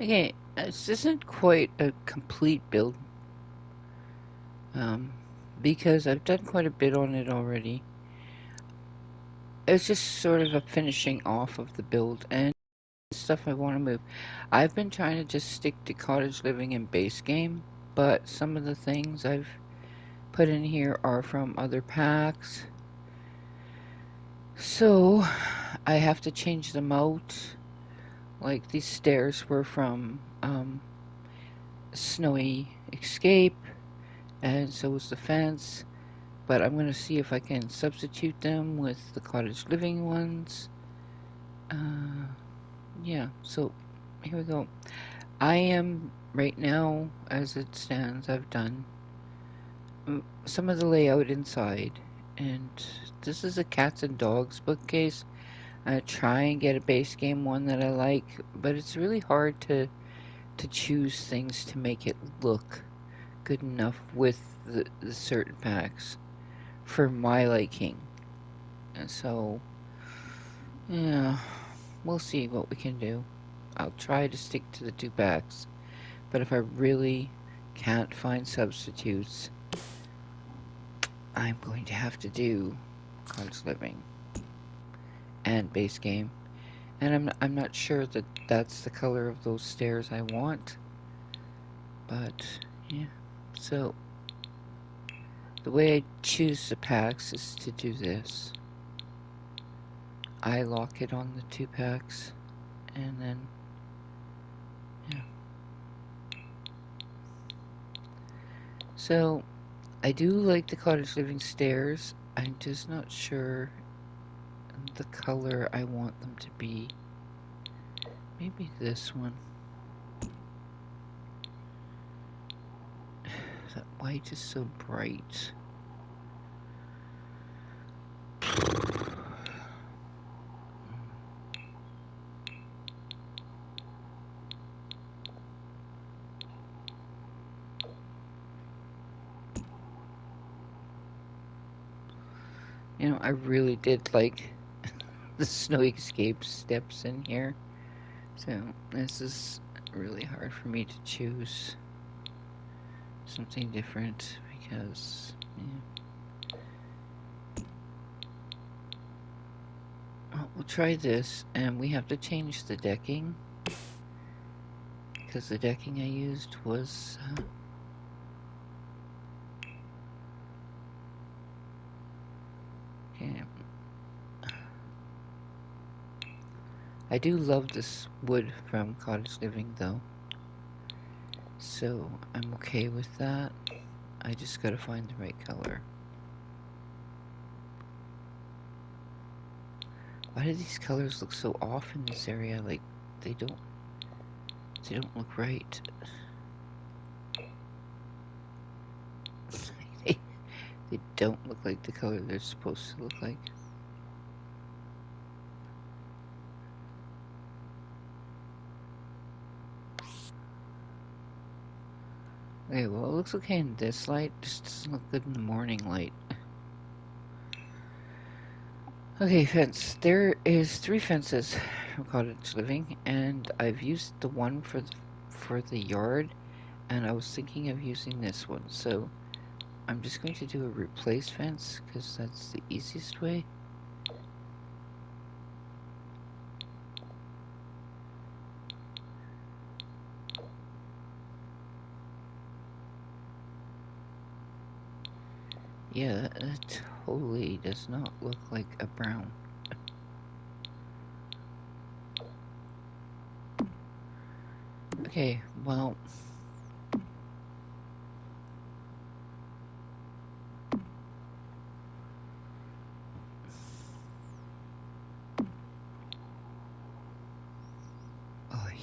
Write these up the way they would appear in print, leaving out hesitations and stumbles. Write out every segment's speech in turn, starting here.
Okay, this isn't quite a complete build, um, because I've done quite a bit on it already. It's just sort of a finishing off of the build and stuff I want to move. I've been trying to just stick to cottage living and base game, but some of the things I've put in here are from other packs. So I have to change them out. Like these stairs were from Snowy Escape, and so was the fence. But I'm going to see if I can substitute them with the cottage living ones. Uh, yeah, so here we go. I am right now, as it stands, I've done some of the layout inside, and this is a cats and dogs bookcase. I try and get a base game one that I like, but it's really hard to choose things to make it look good enough with the certain packs for my liking. And so, yeah, we'll see what we can do. I'll try to stick to the two packs, but if I really can't find substitutes, I'm going to have to do cottage living and base game. And I'm not sure that that's the color of those stairs I want, but yeah. So the way I choose the packs is to do this. I lock it on the two packs, and then yeah. So I do like the cottage living stairs. I'm just not sure the color I want them to be. Maybe this one. That white is so bright. You know, I really did like the snow escape steps in here. So this is really hard for me to choose something different because yeah. Well, we'll try this, and we have to change the decking because the decking I used was okay. I do love this wood from Cottage Living though, so I'm okay with that. I just gotta find the right color. Why do these colors look so off in this area? Like they don't they don't look right. they, they don't look like the color they're supposed to look like. Okay, well it looks okay in this light, just doesn't look good in the morning light. Okay, fence. There is three fences from Cottage Living, and I've used the one for the yard, and I was thinking of using this one. So I'm just going to do a replace fence because that's the easiest way. Yeah, that totally does not look like a brown. Okay, well, oy.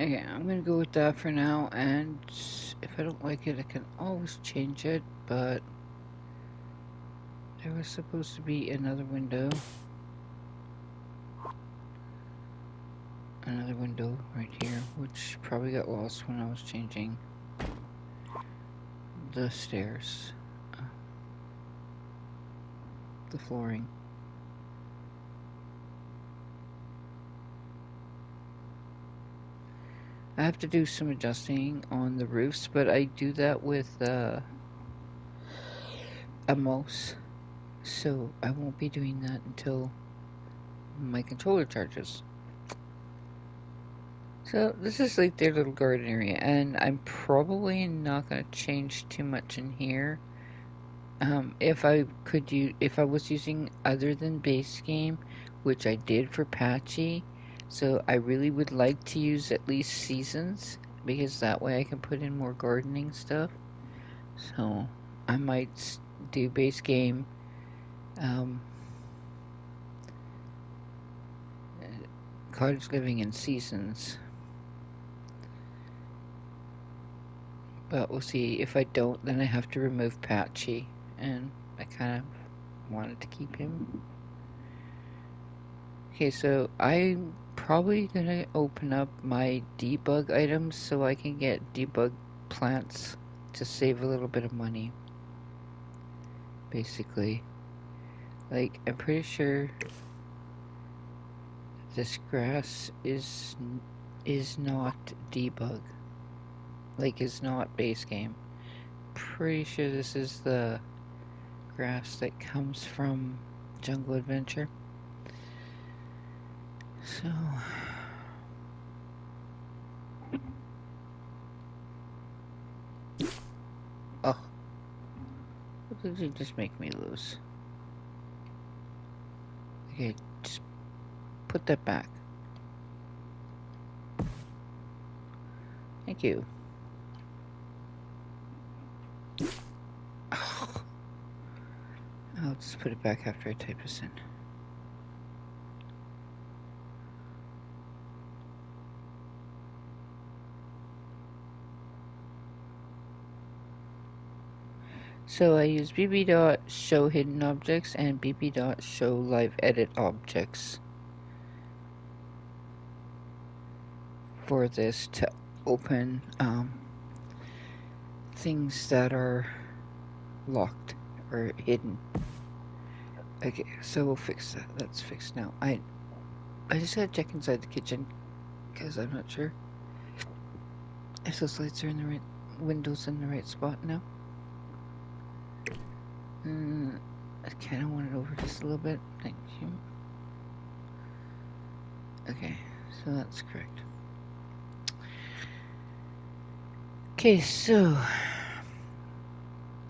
Okay, I'm gonna go with that for now, and if I don't like it, I can always change it, but there was supposed to be another window. Another window right here, which probably got lost when I was changing the stairs, the flooring. I have to do some adjusting on the roofs, but I do that with a mouse, so I won't be doing that until my controller charges. So this is like their little garden area, and I'm probably not going to change too much in here. If I could use, if I was using other than base game, which I did for Patchy, so I really would like to use at least seasons because that way I can put in more gardening stuff. So I might do base game, um, cottage living and seasons, but we'll see. If I don't, then I have to remove Patchy, and I kind of wanted to keep him. Okay, so I'm probably gonna open up my debug items so I can get debug plants to save a little bit of money. Basically, like I'm pretty sure this grass is not debug, like is not base game. Pretty sure this is the grass that comes from Jungle Adventure. So, oh, what did you just make me lose? Okay, just put that back. Thank you. I'll just put it back after I type this in. So I use bb.show hidden objects and bb.show live edit objects for this to open things that are locked or hidden. Okay, so we'll fix that. That's fixed now. I just gotta check inside the kitchen because I'm not sure if those lights are in the right windows in the right spot now. I kind of want it over just a little bit. Thank you. Okay, so that's correct. Okay, so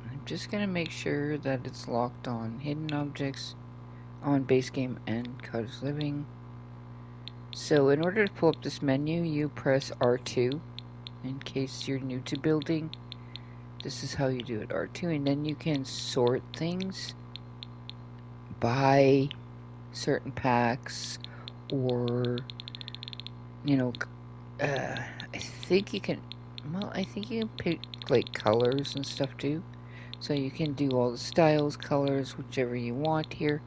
I'm just gonna make sure that it's locked on hidden objects, on base game and cottage living. So in order to pull up this menu, you press R2. In case you're new to building, this is how you do it, R2, and then you can sort things by certain packs, or you know, I think you can. Well, I think you can pick like colors and stuff too. So you can do all the styles, colors, whichever you want here.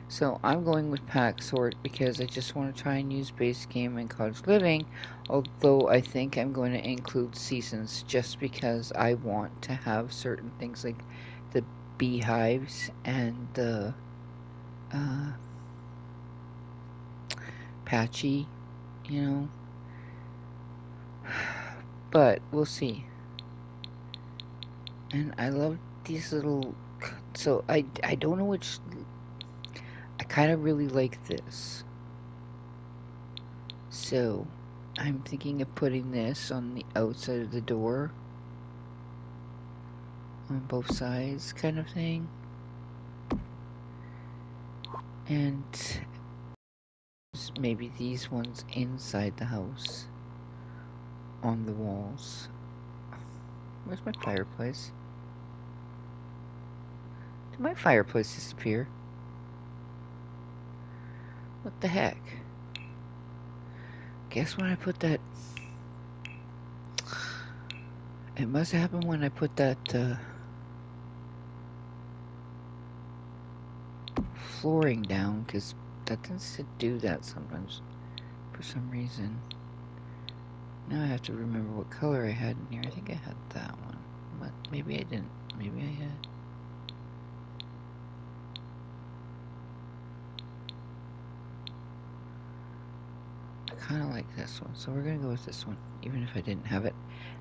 So I'm going with pack sort because I just want to try and use base game and cottage living. Although I think I'm going to include seasons just because I want to have certain things like the beehives and the uh, patchy, you know. But we'll see. And I love these little. So I don't know which. I kind of really like this. So I'm thinking of putting this on the outside of the door. On both sides, kind of thing. And maybe these ones inside the house. On the walls. Where's my fireplace? Did my fireplace disappear? What the heck? Guess when I put that It must happen when I put that flooring down, because that tends to do that sometimes for some reason. Now I have to remember what color I had in here. I think I had that one, but maybe I didn't. Maybe I had. I kind of like this one, so we're gonna go with this one, even if I didn't have it.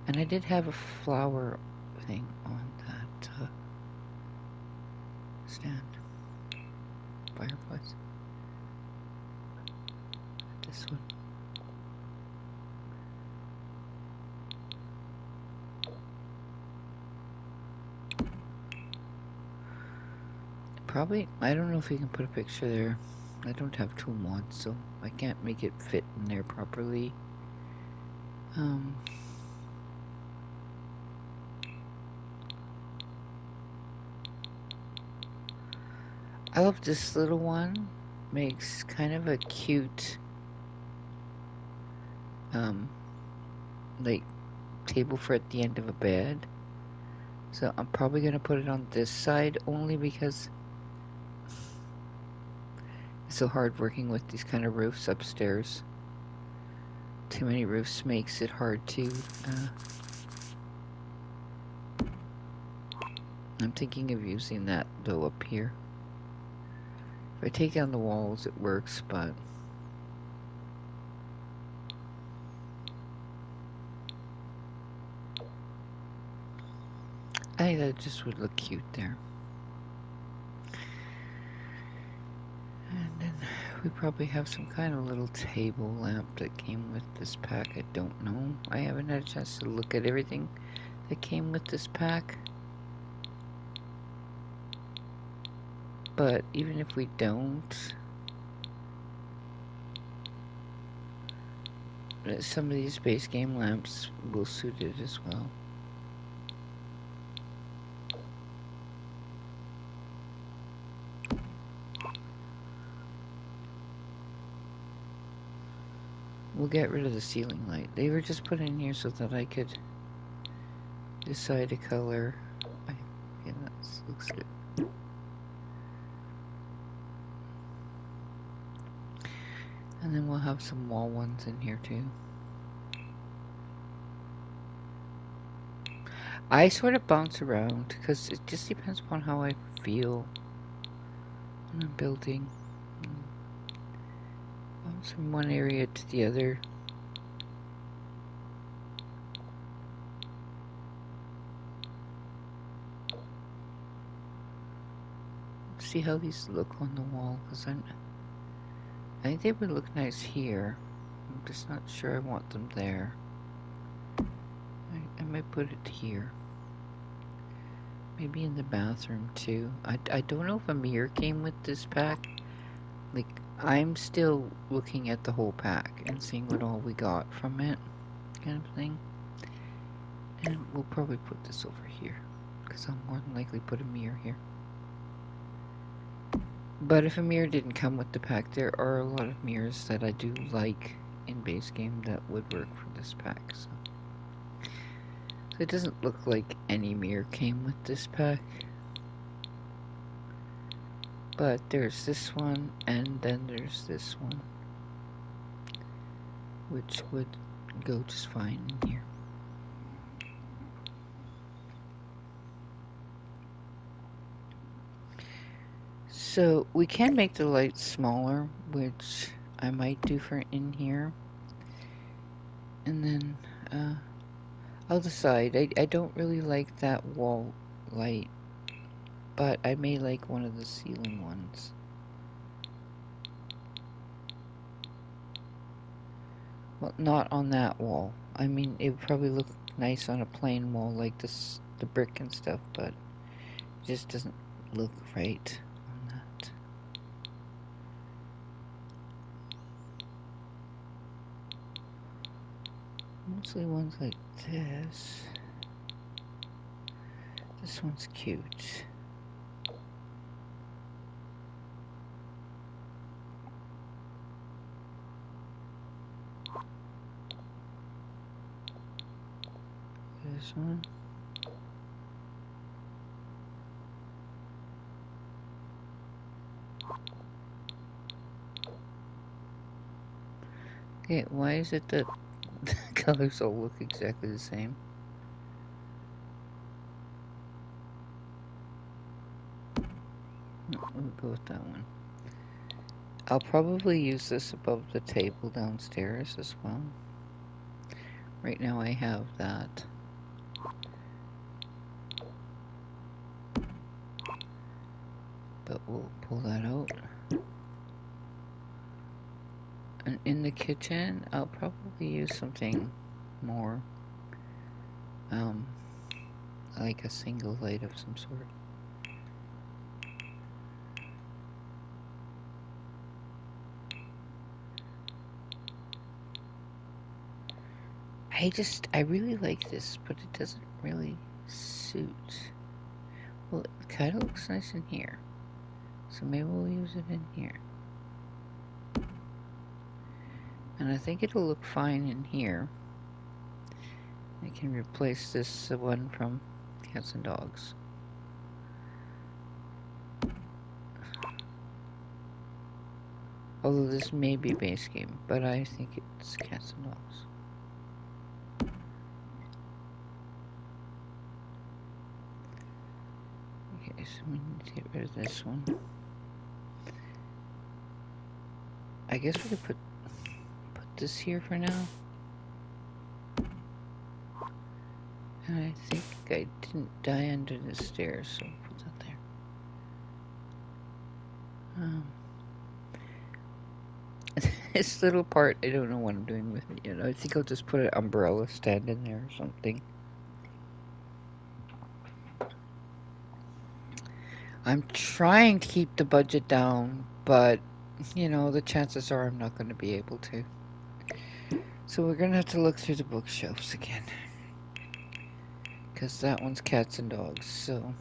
And I did have a flower thing on that stand. Fireplace. This one. Probably, I don't know if you can put a picture there. I don't have tool mods, so I can't make it fit in there properly. I love this little one. Makes kind of a cute, like, table for at the end of a bed. So I'm probably going to put it on this side only because it's so hard working with these kind of roofs upstairs. Too many roofs makes it hard to... I'm thinking of using that, though, up here. If I take down the walls, it works, but... I think that just would look cute there. And then we probably have some kind of little table lamp that came with this pack. I don't know. I haven't had a chance to look at everything that came with this pack. But even if we don't, some of these base game lamps will suit it as well. We'll get rid of the ceiling light. They were just put in here so that I could decide a color. Yeah, that looks good. And then we'll have some wall ones in here too. I sort of bounce around because it just depends upon how I feel when I'm building. Bounce from one area to the other. See how these look on the wall, because I think they would look nice here. I'm just not sure I want them there. I might put it here. Maybe in the bathroom too. I don't know if a mirror came with this pack. Like, I'm still looking at the whole pack and seeing what all we got from it, kind of thing. And we'll probably put this over here, because I'll more than likely put a mirror here. But if a mirror didn't come with the pack, there are a lot of mirrors that I do like in base game that would work for this pack. So it doesn't look like any mirror came with this pack. But there's this one, and then there's this one, which would go just fine in here. So we can make the lights smaller, which I might do for in here. And then I'll decide. I don't really like that wall light, but I may like one of the ceiling ones. Well, not on that wall. I mean, it would probably look nice on a plain wall like this, the brick and stuff, but it just doesn't look right on that. Mostly ones like this. This one's cute. this one. Okay, why is it that the colors all look exactly the same? No, we'll go with that one. I'll probably use this above the table downstairs as well. Right now I have that. But we'll pull that out. And in the kitchen, I'll probably use something more, like a single light of some sort. I really like this, but it doesn't really suit. Well, it kind of looks nice in here. So maybe we'll use it in here. And I think it'll look fine in here. I can replace this one from Cats and Dogs. Although this may be base game, but I think it's Cats and Dogs. Okay, so we need to get rid of this one. I guess we could put this here for now. And I think I didn't die under the stairs, so we'll put that there. This little part, I don't know what I'm doing with it yet. I think I'll just put an umbrella stand in there or something. I'm trying to keep the budget down, but, you know, the chances are I'm not going to be able to. So we're going to have to look through the bookshelves again. Because that one's Cats and Dogs, so...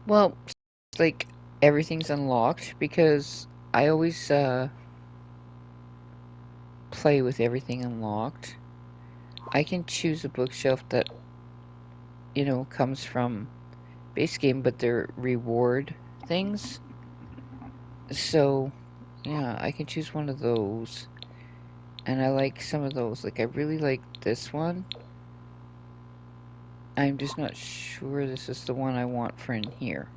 Well, like, everything's unlocked because I always play with everything unlocked. I can choose a bookshelf that, you know, comes from base game, but they're reward things. So, yeah, I can choose one of those. And I like some of those. Like, I really like this one. I'm just not sure this is the one I want for in here.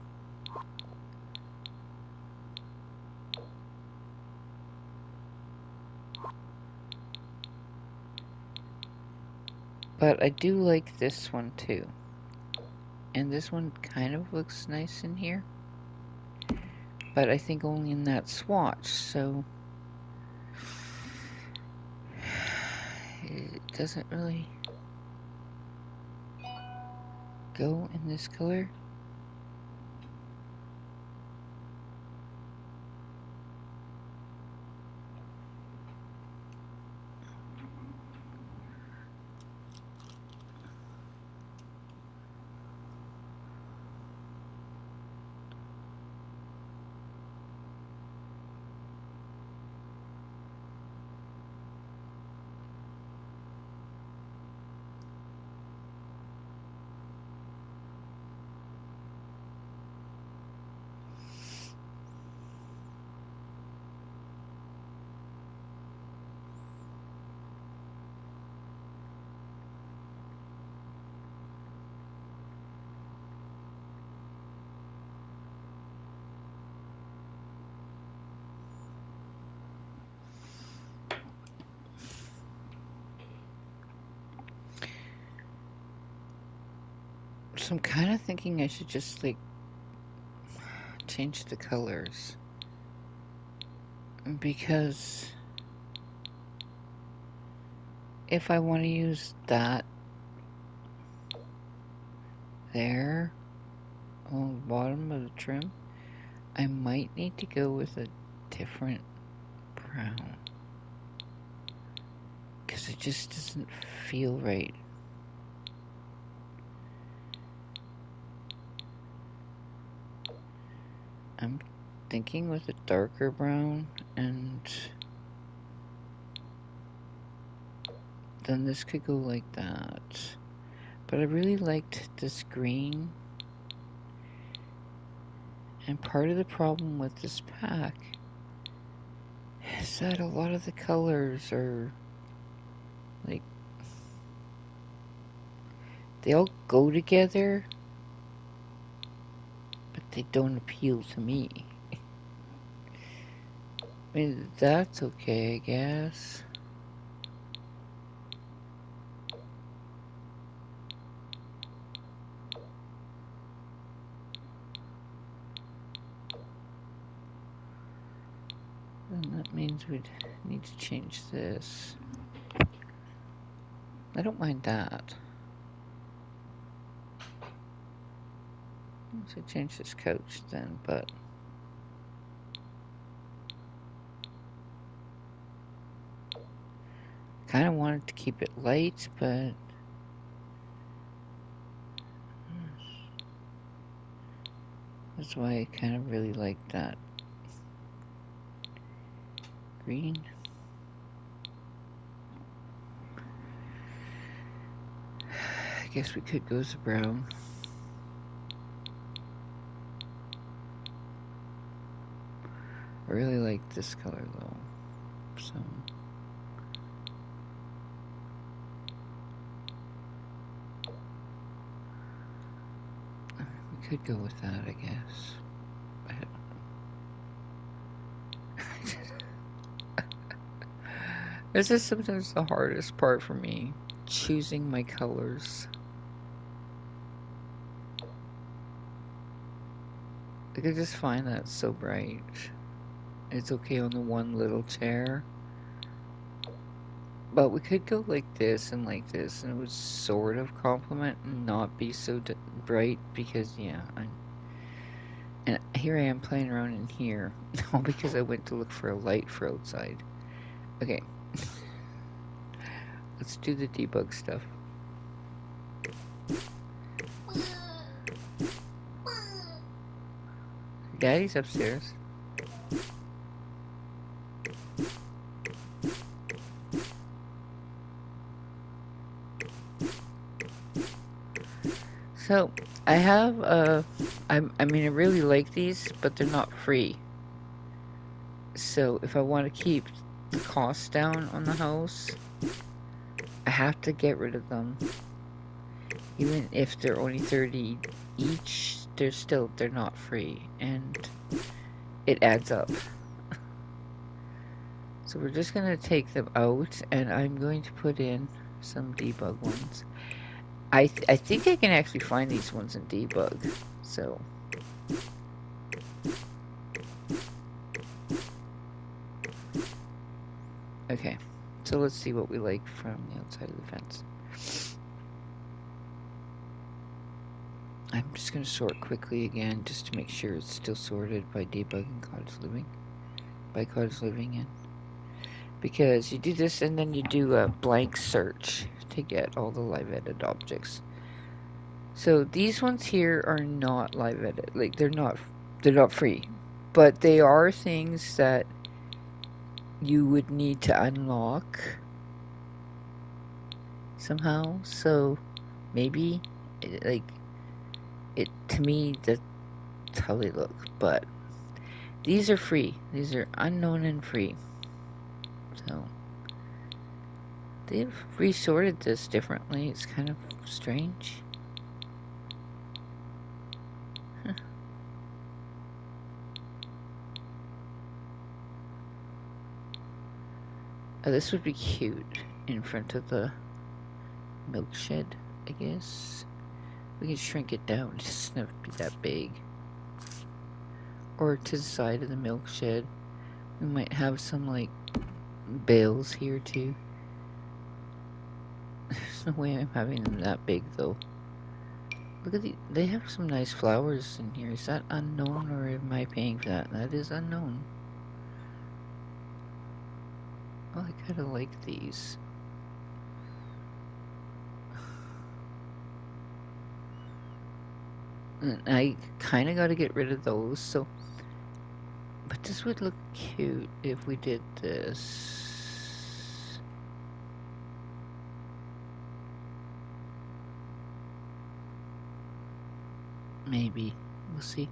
But I do like this one too. And this one kind of looks nice in here. But I think only in that swatch, so... It doesn't really go in this color. So I'm kind of thinking I should just, like, change the colors. Because if I want to use that there on the bottom of the trim, I might need to go with a different brown. Because it just doesn't feel right. I'm thinking with a darker brown, and then this could go like that. But I really liked this green. And part of the problem with this pack is that a lot of the colors are like, they all go together, but they don't appeal to me. I mean, that's okay, I guess. And that means we'd need to change this. I don't mind that. So change this couch then, but kind of wanted to keep it light, but that's why I kind of really like that green. I guess we could go to brown. I really like this color though, so we could go with that, I guess. I don't know. This is sometimes the hardest part for me, choosing my colors. Like, I just find that so bright. It's okay on the one little chair. But we could go like this, and it would sort of complement and not be so bright, because, yeah, and here I am playing around in here, all because I went to look for a light for outside. Okay, let's do the debug stuff. Daddy's upstairs. So, I have, I mean, I really like these, but they're not free. So, if I want to keep the cost down on the house, I have to get rid of them. Even if they're only 30 each, they're not free, and it adds up. So we're just going to take them out, and I'm going to put in some debug ones. I think I can actually find these ones in debug, so. Okay, so let's see what we like from the outside of the fence. I'm just going to sort quickly again, just to make sure it's still sorted by debug and cottage living. By cottage living in. Because you do this and then you do a blank search to get all the live edit objects. So these ones here are not live edit. Like, they're not free. But they are things that you would need to unlock somehow. So maybe, like, it, to me, that's how they look. But these are free. These are unknown and free. So they've resorted this differently. It's kind of strange. This would be cute in front of the milk shed, I guess. We can shrink it down. It doesn't have to be that big. Or to the side of the milk shed. We might have some, like, bales here, too. There's no way I'm having them that big, though. Look at they have some nice flowers in here. Is that unknown, or am I paying for that? That is unknown. Oh, I kind of like these. And I kind of got to get rid of those, so This would look cute if we did this. Maybe. We'll see.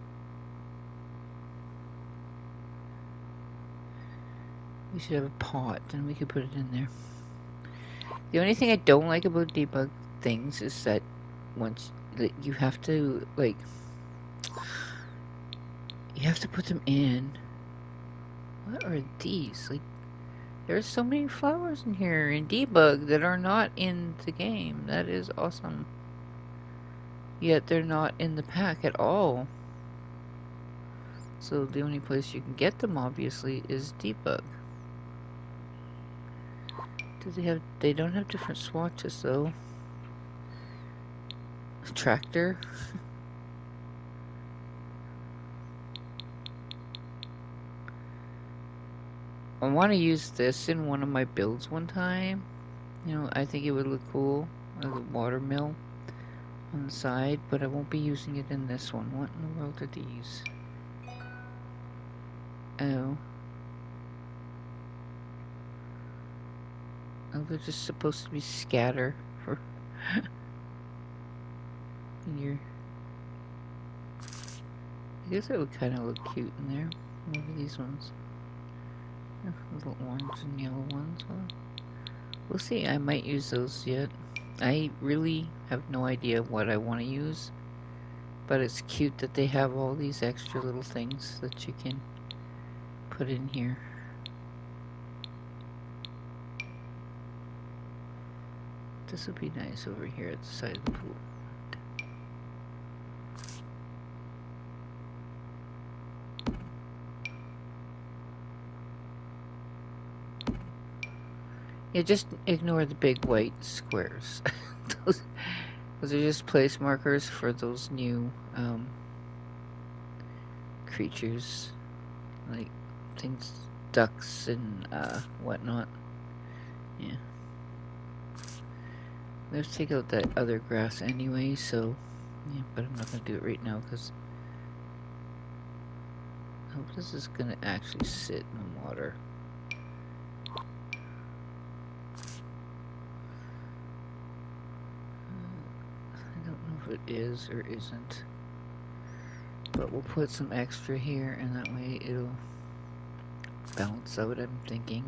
We should have a pot, and we could put it in there. The only thing I don't like about debug things is that once you have to, like, you have to put them in. What are these? Like, there's so many flowers in here in debug that are not in the game. That is awesome. Yet they're not in the pack at all. So the only place you can get them, obviously, is debug. Do they have? They don't have different swatches though. Tractor. I want to use this in one of my builds one time. You know, I think it would look cool as a watermill on the side, but I won't be using it in this one. What in the world are these? Oh. Oh, they're just supposed to be scatter for your... I guess that would kind of look cute in there. What are these ones? Little orange and yellow ones. Huh? We'll see. I might use those yet. I really have no idea what I want to use, but it's cute that they have all these extra little things that you can put in here. This would be nice over here at the side of the pool. Yeah, just ignore the big white squares. those are just place markers for those new creatures, like things, ducks and whatnot. Yeah. Let's take out that other grass anyway, so yeah, but I'm not going to do it right now because I hope this is going to actually sit in the water. I don't know if it is or isn't, but we'll put some extra here and that way it'll balance out, I'm thinking.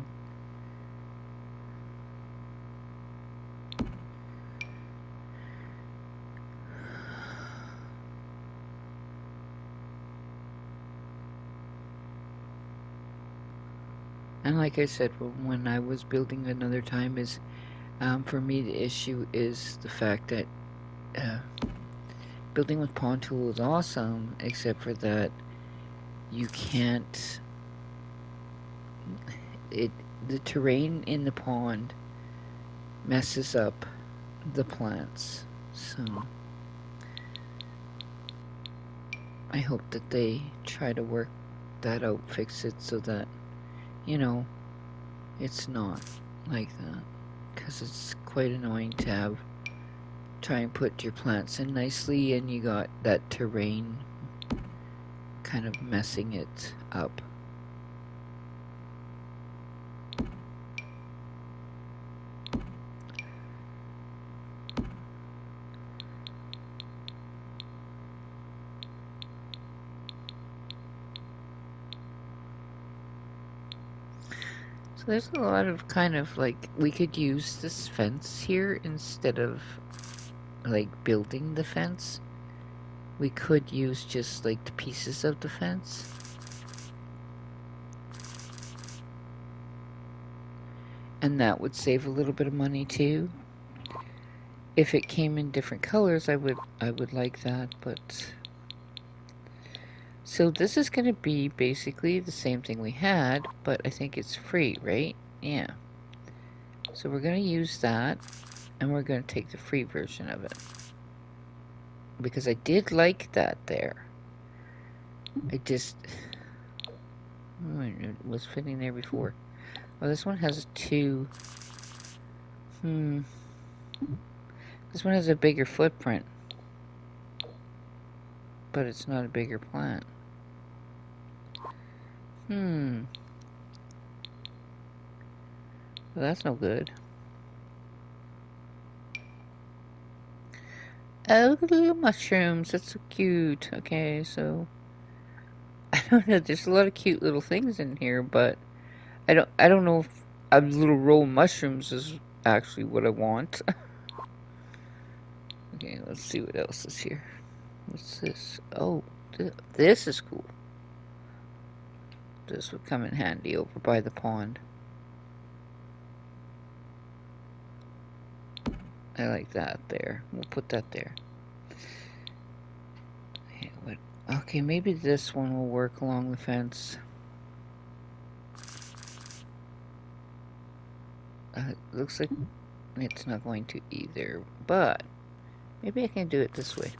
And like I said, when I was building another time, is for me the issue is the fact that building with Pawn Tool is awesome, except for that you can't. The terrain in the pond messes up the plants, so I hope that they try to work that out, fix it so that, you know, it's not like that, because it's quite annoying to have try and put your plants in nicely and you got that terrain kind of messing it up. So there's a lot of kind of like, we could use this fence here instead of like building the fence. We could use just like the pieces of the fence. And that would save a little bit of money too. If it came in different colors, I would like that, but so this is going to be basically the same thing we had, but I think it's free, right? Yeah. So we're going to use that, and we're going to take the free version of it. Because I did like that there. I just... it was fitting there before. Well, this one has two... This one has a bigger footprint. But it's not a bigger plant. Well, that's no good. Oh, look at the little mushrooms. That's so cute. Okay, so I don't know. There's a lot of cute little things in here, but I don't know if a little roll of mushrooms is actually what I want. Okay, let's see what else is here. What's this? Oh, this is cool. This would come in handy over by the pond. I like that there. We'll put that there. Okay, okay, maybe this one will work along the fence. Looks like it's not going to either, but maybe I can do it this way.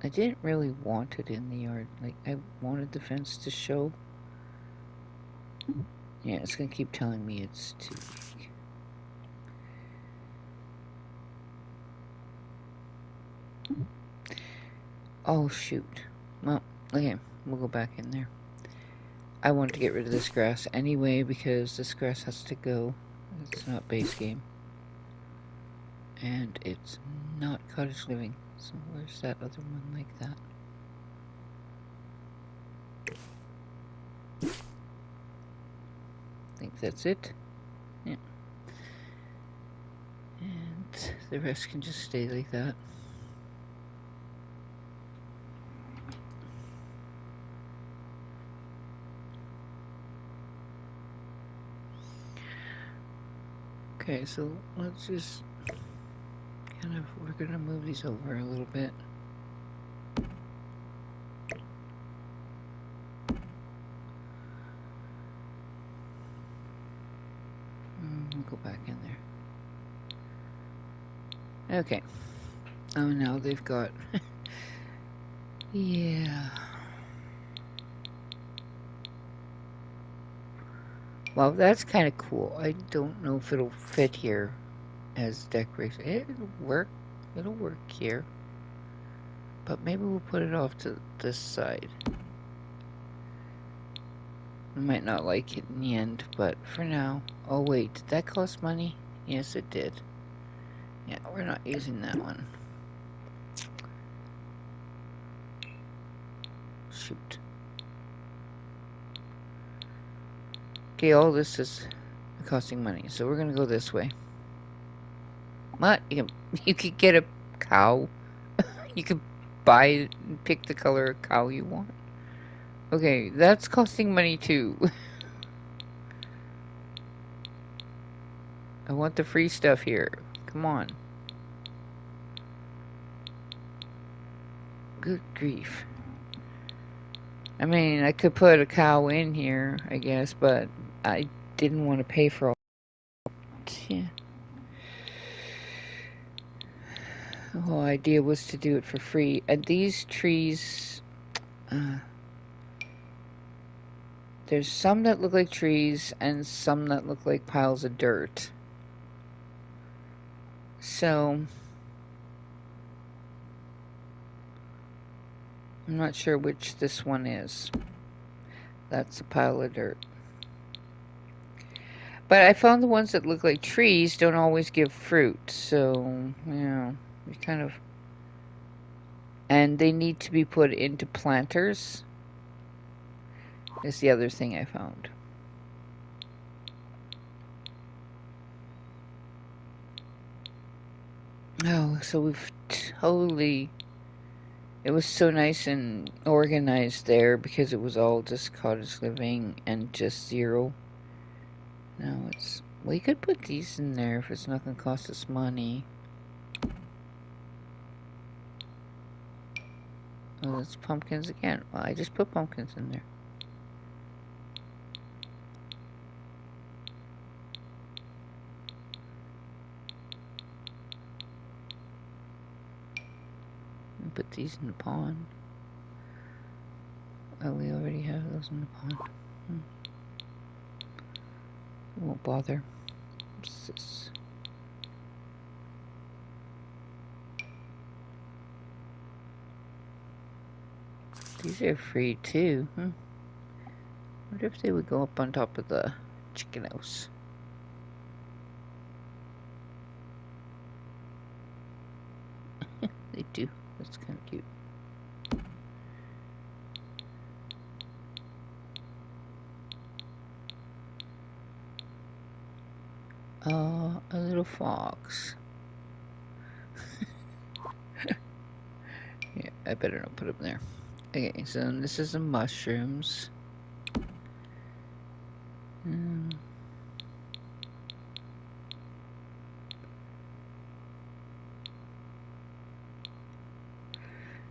I didn't really want it in the yard. Like, I wanted the fence to show. Yeah, it's gonna keep telling me it's too weak. Oh, shoot. Well, okay, we'll go back in there. I wanted to get rid of this grass anyway because this grass has to go. It's not base game. And it's not cottage living. So where's that other one like that? I think that's it. Yeah. And the rest can just stay like that. Okay, so let's just we're gonna move these over a little bit. We'll go back in there. Okay. Oh, now they've got... yeah. Well, that's kind of cool. I don't know if it'll fit here as decoration. It'll work. It'll work here. But maybe we'll put it off to this side. I might not like it in the end, but for now... Oh, wait. Did that cost money? Yes, it did. Yeah, we're not using that one. Shoot. Okay, all this is costing money, so we're gonna go this way. What? You could get a cow. You could buy and pick the color of cow you want. Okay, that's costing money too. I want the free stuff here. Come on. Good grief. I mean, I could put a cow in here, I guess, but I didn't want to pay for all. Yeah. The whole idea was to do it for free. And these trees, there's some that look like trees and some that look like piles of dirt. So, I'm not sure which this one is. That's a pile of dirt. But I found the ones that look like trees don't always give fruit. So, yeah, we kind of... And they need to be put into planters. Is the other thing I found. Oh, so we've totally... It was so nice and organized there because it was all just cottage living and just zero. Now it's... We could put these in there if it's not going to cost us money. Oh, that's pumpkins again. Well, I just put pumpkins in there. Put these in the pond. Oh, we already have those in the pond. Won't bother. What's this? These are free too. Wonder if they would go up on top of the chicken house. They do. That's kind of cute. A little fox. Yeah, I better not put him there. Okay, so this is the mushrooms.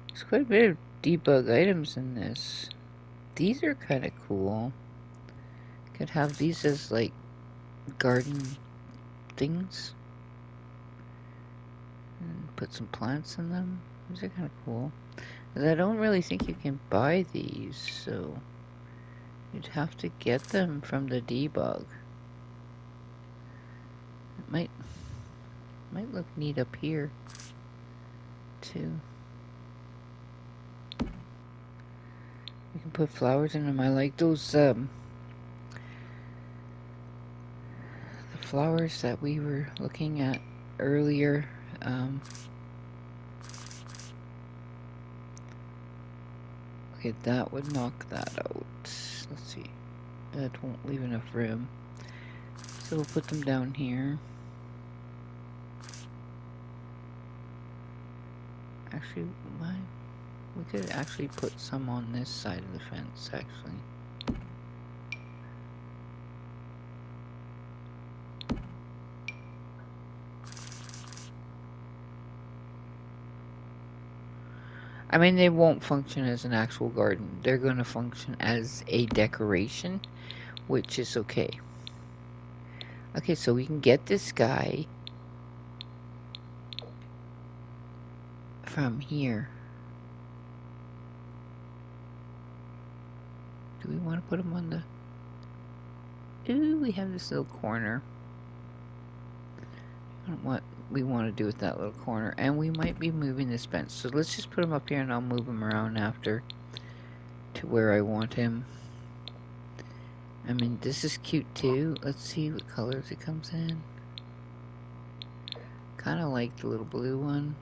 There's quite a bit of debug items in this. These are kind of cool. Could have these as like garden things. And put some plants in them. These are kind of cool. But I don't really think you can buy these, so you'd have to get them from the debug. It might look neat up here too. You can put flowers in them. I like those the flowers that we were looking at earlier. Okay, that would knock that out. Let's see. That won't leave enough room. So we'll put them down here. Actually, why? We could actually put some on this side of the fence, actually. I mean, they won't function as an actual garden. They're going to function as a decoration, which is okay. Okay, so we can get this guy from here. Do we want to put him on the... Ooh, we have this little corner. I don't know what we want to do with that little corner. And we might be moving this bench. So let's just put him up here and I'll move him around after to where I want him. I mean, this is cute too. Let's see what colors it comes in. Kind of like the little blue one.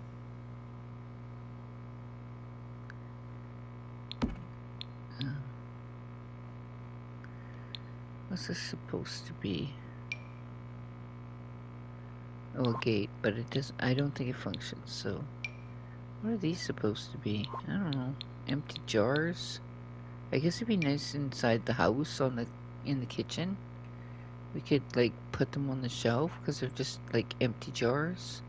What's this supposed to be? Oh, a gate, but it doesn't. I don't think it functions. So, what are these supposed to be? I don't know. Empty jars. I guess it'd be nice inside the house in the kitchen. We could like put them on the shelf because they're just like empty jars.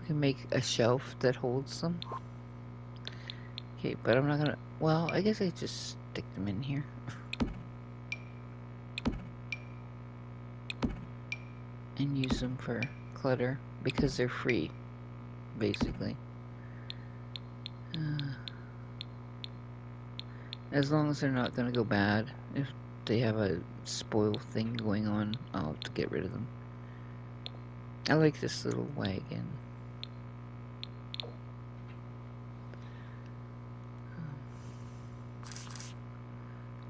We can make a shelf that holds them. Okay, but I'm not gonna. Well, I guess I just stick them in here. And use them for clutter because they're free, basically. As long as they're not going to go bad. If they have a spoil thing going on, I'll have to get rid of them. I like this little wagon.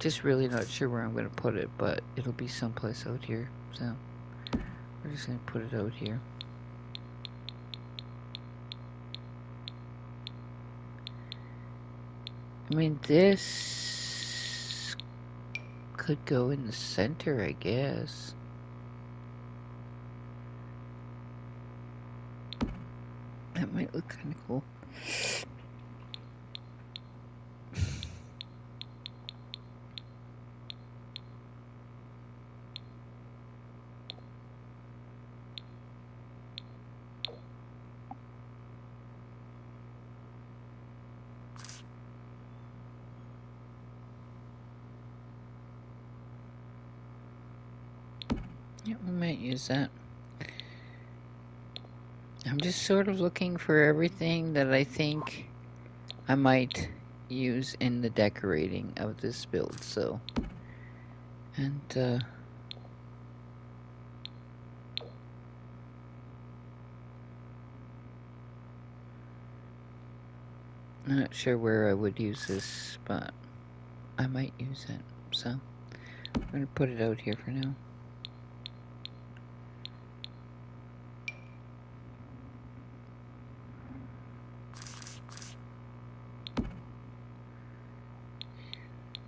Just really not sure where I'm going to put it, but it'll be someplace out here. So we're just going to put it out here. I mean, this could go in the center, I guess. That might look kind of cool. Yeah, we might use that. I'm just sort of looking for everything that I think I might use in the decorating of this build, so. And, I'm not sure where I would use this, but I might use it. So I'm going to put it out here for now.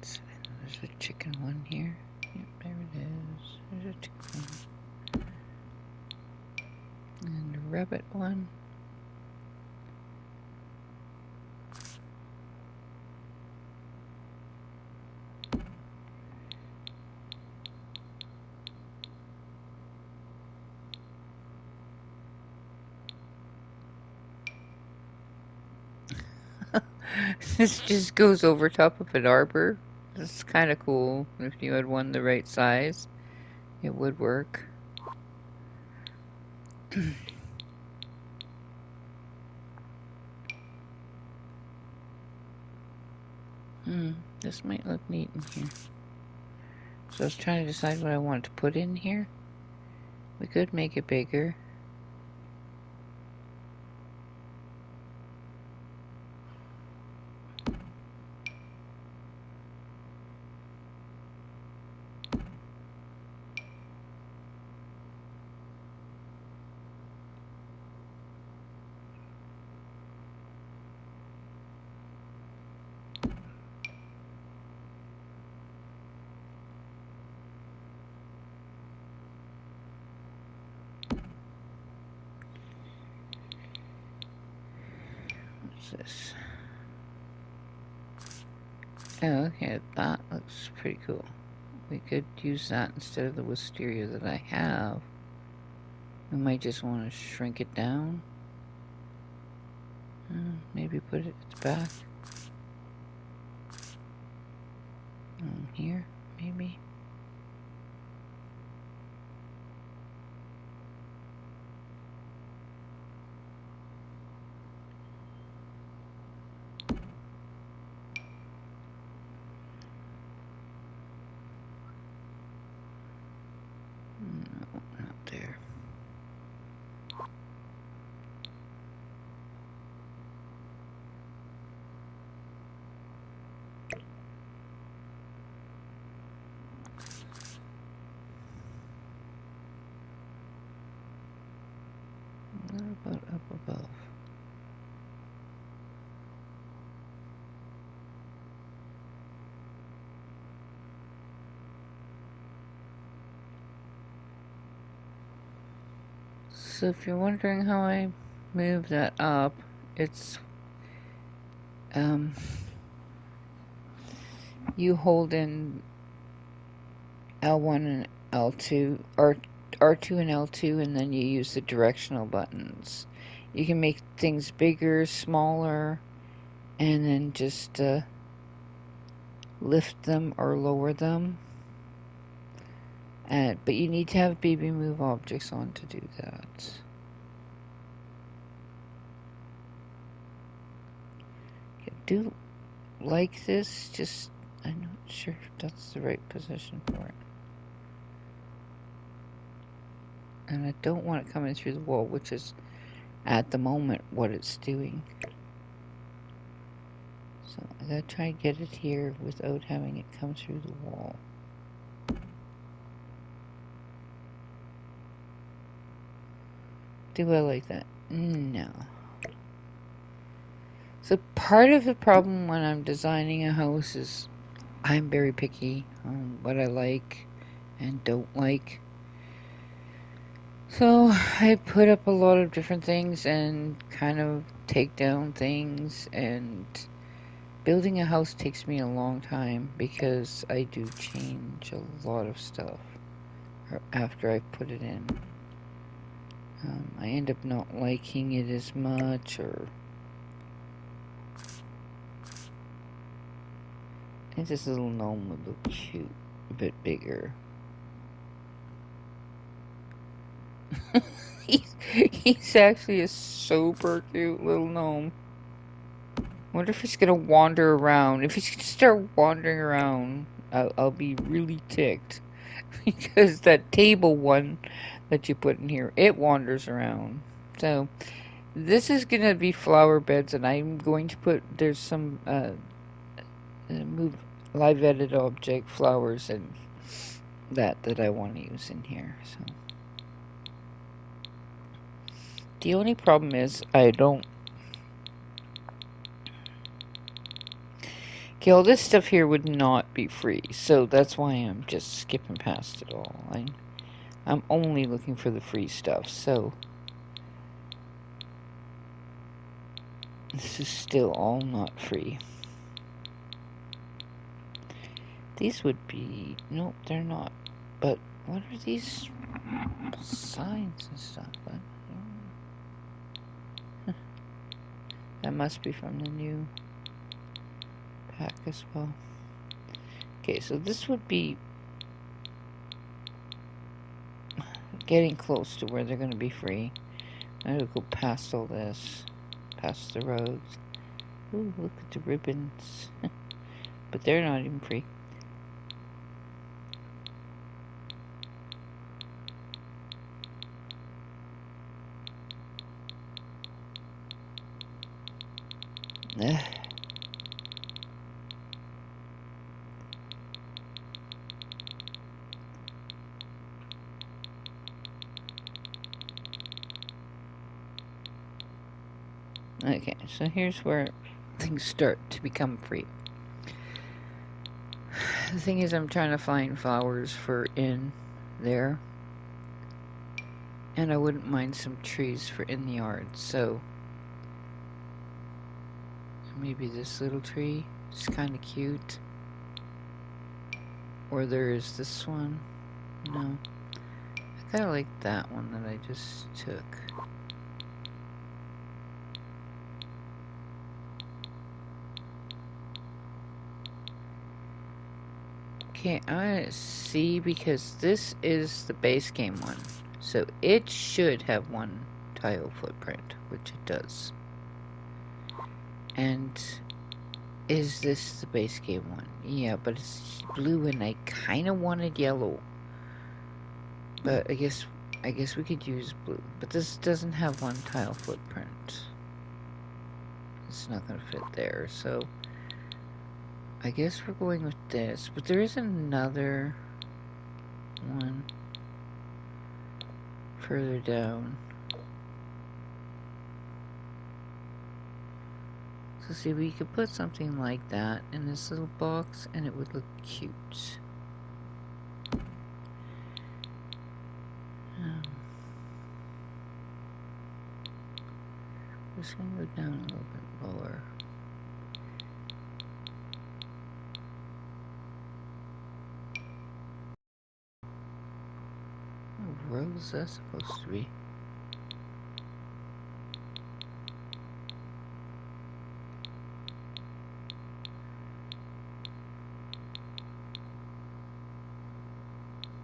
There's a chicken one here. Yep, there it is. There's a chicken one. And a rabbit one. This just goes over top of an arbor. This is kind of cool. If you had one the right size, it would work. This might look neat in here. So I was trying to decide what I wanted to put in here. We could make it bigger. This. Oh, okay, that looks pretty cool. We could use that instead of the wisteria that I have. We might just want to shrink it down. Maybe put it at the back. Here, maybe. No, not there. What about up above? So if you're wondering how I move that up, it's you hold in L1 and L2 or R2 and L2, and then you use the directional buttons. You can make things bigger, smaller, and then just lift them or lower them. But you need to have baby move objects on to do that. I do like this, just I'm not sure if that's the right position for it. And I don't want it coming through the wall, which is at the moment what it's doing. So I gotta try and get it here without having it come through the wall. Do I like that? No. So part of the problem when I'm designing a house is I'm very picky on what I like and don't like. So I put up a lot of different things and kind of take down things, and building a house takes me a long time because I do change a lot of stuff after I put it in. I end up not liking it as much, or I think this little gnome would look cute, a bit bigger. he's actually a super cute little gnome. Wonder if he's gonna wander around. If he's gonna start wandering around, I'll be really ticked. Because that table one that you put in here, it wanders around. So This is gonna be flower beds, and I'm going to put, there's some move live edit object flowers and that I want to use in here. So the only problem is I don't. Okay, all this stuff here would not be free, so that's why I'm just skipping past it all. I'm only looking for the free stuff, so this is still all not free. These would be, nope, they're not. But what are these signs and stuff? That must be from the new pack as well. Okay, so this would be getting close to where they're going to be free. I'm going to go past all this, past the roads. Ooh, look at the ribbons. But they're not even free. Ugh. Okay, so here's where things start to become free. The thing is, I'm trying to find flowers for in there. And I wouldn't mind some trees for in the yard, so maybe this little tree is kind of cute. Or there is this one. No. I kind of like that one that I just took. Okay, I'm gonna see, because this is the base game one. So it should have one tile footprint, which it does. And is this the base game one? Yeah, but it's blue and I kind of wanted yellow. But I guess we could use blue. But this doesn't have one tile footprint. It's not gonna fit there, so I guess we're going with this. But there is another one further down. So see, we could put something like that in this little box and it would look cute. I'm just gonna go down a little bit lower. What row is that supposed to be?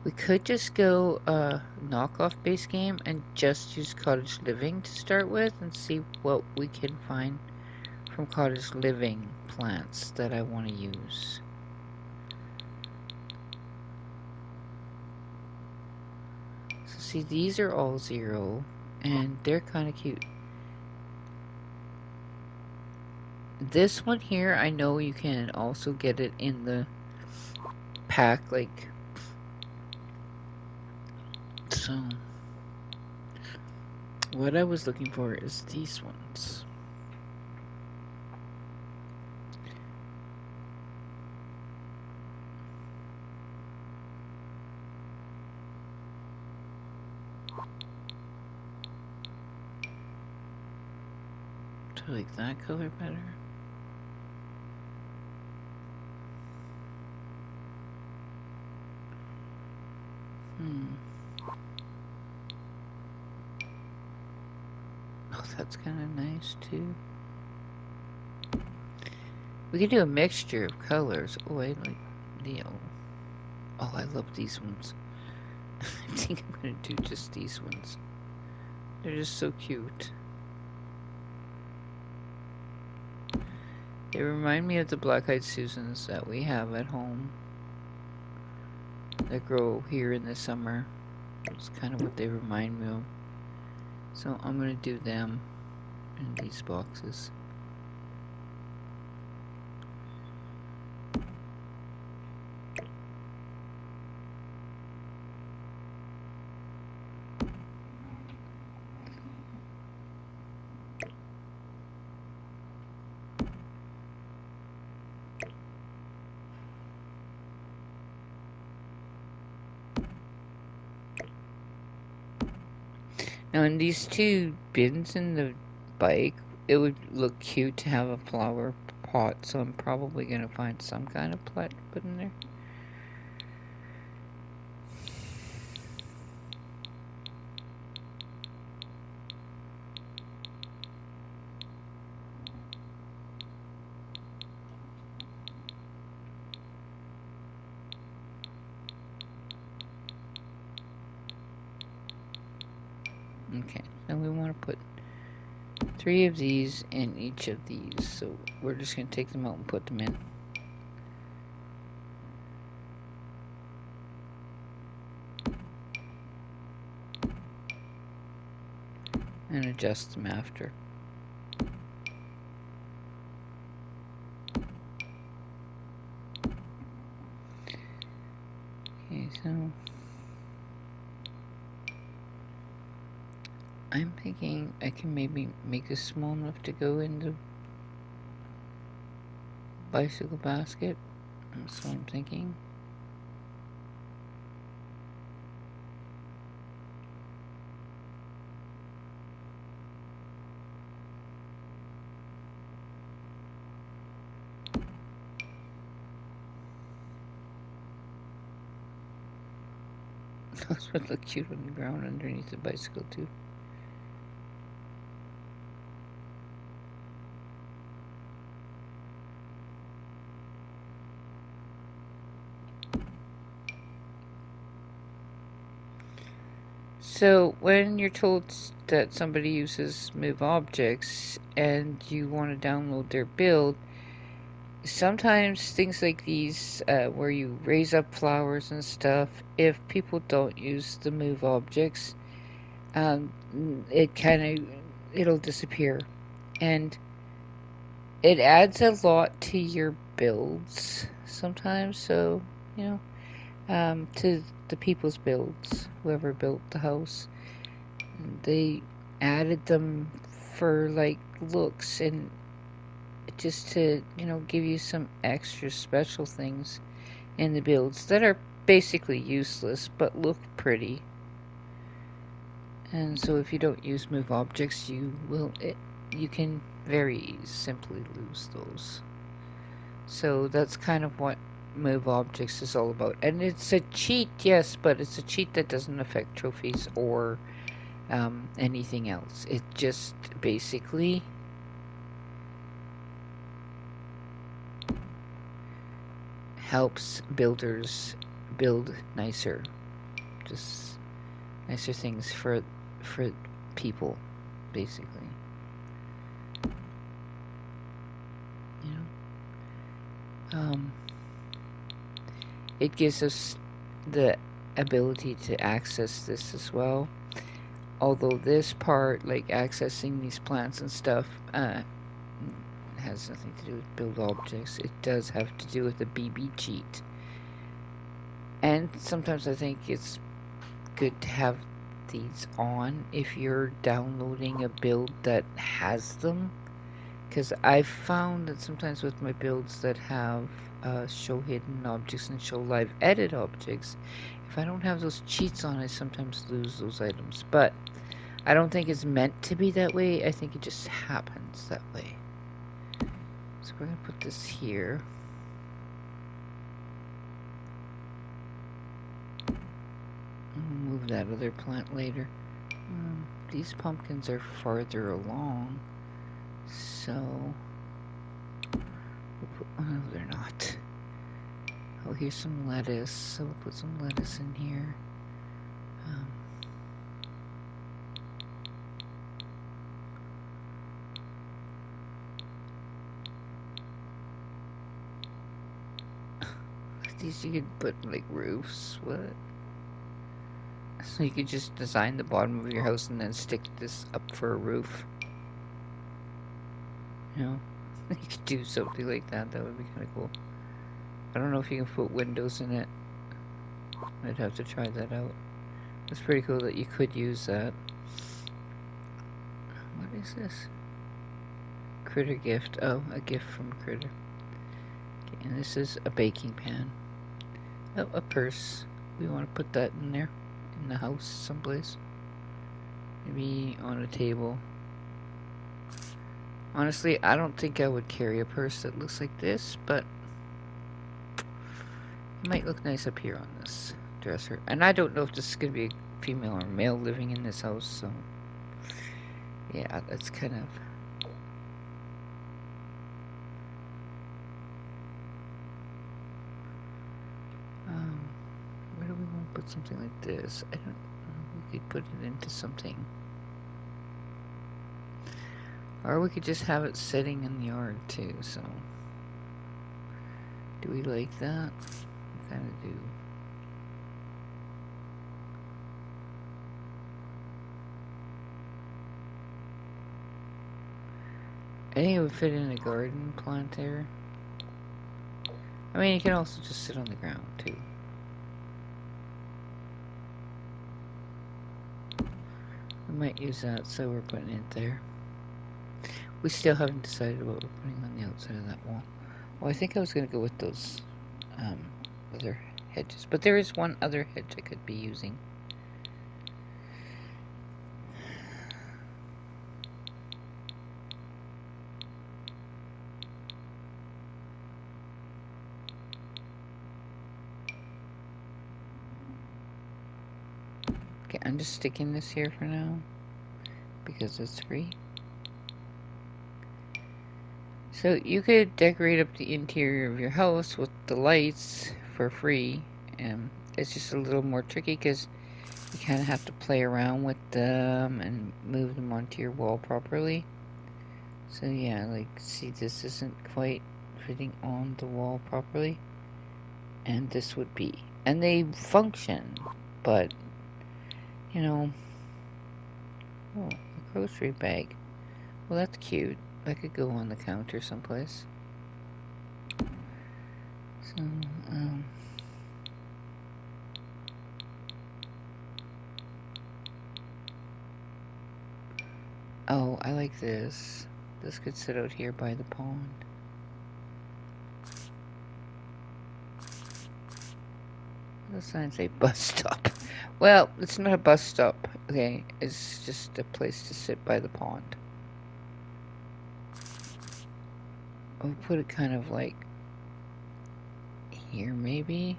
We could just go knockoff base game and just use Cottage Living to start with and see what we can find from Cottage Living plants that I want to use. So see, these are all 0 and they're kind of cute. This one here, I know you can also get it in the pack, like, so what I was looking for is these ones. Do I like that color better? Oh, that's kind of nice too. We could do a mixture of colors. Oh, I like the. Oh, I love these ones. I think I'm gonna do just these ones. They're just so cute. They remind me of the black-eyed Susans that we have at home that grow here in the summer. It's kind of what they remind me of. So I'm gonna do them. in these boxes. Now, in these two bins in the bike, it would look cute to have a flower pot, so I'm probably going to find some kind of plant to put in there. Okay, now we want to put 3 of these in each of these, so we're just going to take them out and put them in. And adjust them after. Okay, so I'm thinking I can maybe make this small enough to go in the bicycle basket. That's what I'm thinking. Those would look cute on the ground underneath the bicycle too. So when you're told that somebody uses move objects and you want to download their build, sometimes things like these, where you raise up flowers and stuff, if people don't use the move objects, it'll disappear, and it adds a lot to your builds sometimes. So to the people's builds, whoever built the house, they added them for like looks and just to give you some extra special things in the builds that are basically useless but look pretty. And so if you don't use move objects, you can very simply lose those. So that's kind of what move objects is all about. And it's a cheat, yes, but it's a cheat that doesn't affect trophies or anything else. It just basically helps builders build just nicer things for people, basically. You it gives us the ability to access this as well. Although this part, like accessing these plants and stuff, has nothing to do with build objects. It does have to do with the BB cheat. And sometimes I think it's good to have these on if you're downloading a build that has them. Because I've found that sometimes with my builds that have show hidden objects and show live edit objects, if I don't have those cheats on, I sometimes lose those items. But I don't think it's meant to be that way. I think it just happens that way. So we're going to put this here. I'll move that other plant later. These pumpkins are farther along. So, oh, they're not. Oh, here's some lettuce. So we'll put some lettuce in here. These you could put like roofs. What? So you could just design the bottom of your house and then stick this up for a roof. You know, you could do something like that. That would be kind of cool. I don't know if you can put windows in it. I'd have to try that out. It's pretty cool that you could use that. What is this? Critter gift. Oh, a gift from Critter. Okay, and this is a baking pan. Oh, a purse. We want to put that in there. In the house someplace. Maybe on a table. Honestly, I don't think I would carry a purse that looks like this, but it might look nice up here on this dresser. And I don't know if this is going to be a female or male living in this house, so yeah, that's kind of... where do we want to put something like this? I don't know. We could put it into something. Or we could just have it sitting in the yard too, so... Do we like that? We kind of do. I think it would fit in a garden plant there. I mean, you can also just sit on the ground too. We might use that, so we're putting it there. We still haven't decided what we're putting on the outside of that wall. Well, I think I was going to go with those other hedges. But there is one other hedge I could be using. Okay, I'm just sticking this here for now because it's free. So you could decorate up the interior of your house with the lights for free. It's just a little more tricky because you kind of have to play around with them and move them onto your wall properly. So yeah, like, see, this isn't quite fitting on the wall properly. And this would be. And they function, but, you know... Oh, a grocery bag. Well, that's cute. That could go on the counter someplace. So, oh, I like this. This could sit out here by the pond. The sign say bus stop. Well, it's not a bus stop, okay? It's just a place to sit by the pond. I'll put it kind of like here, maybe?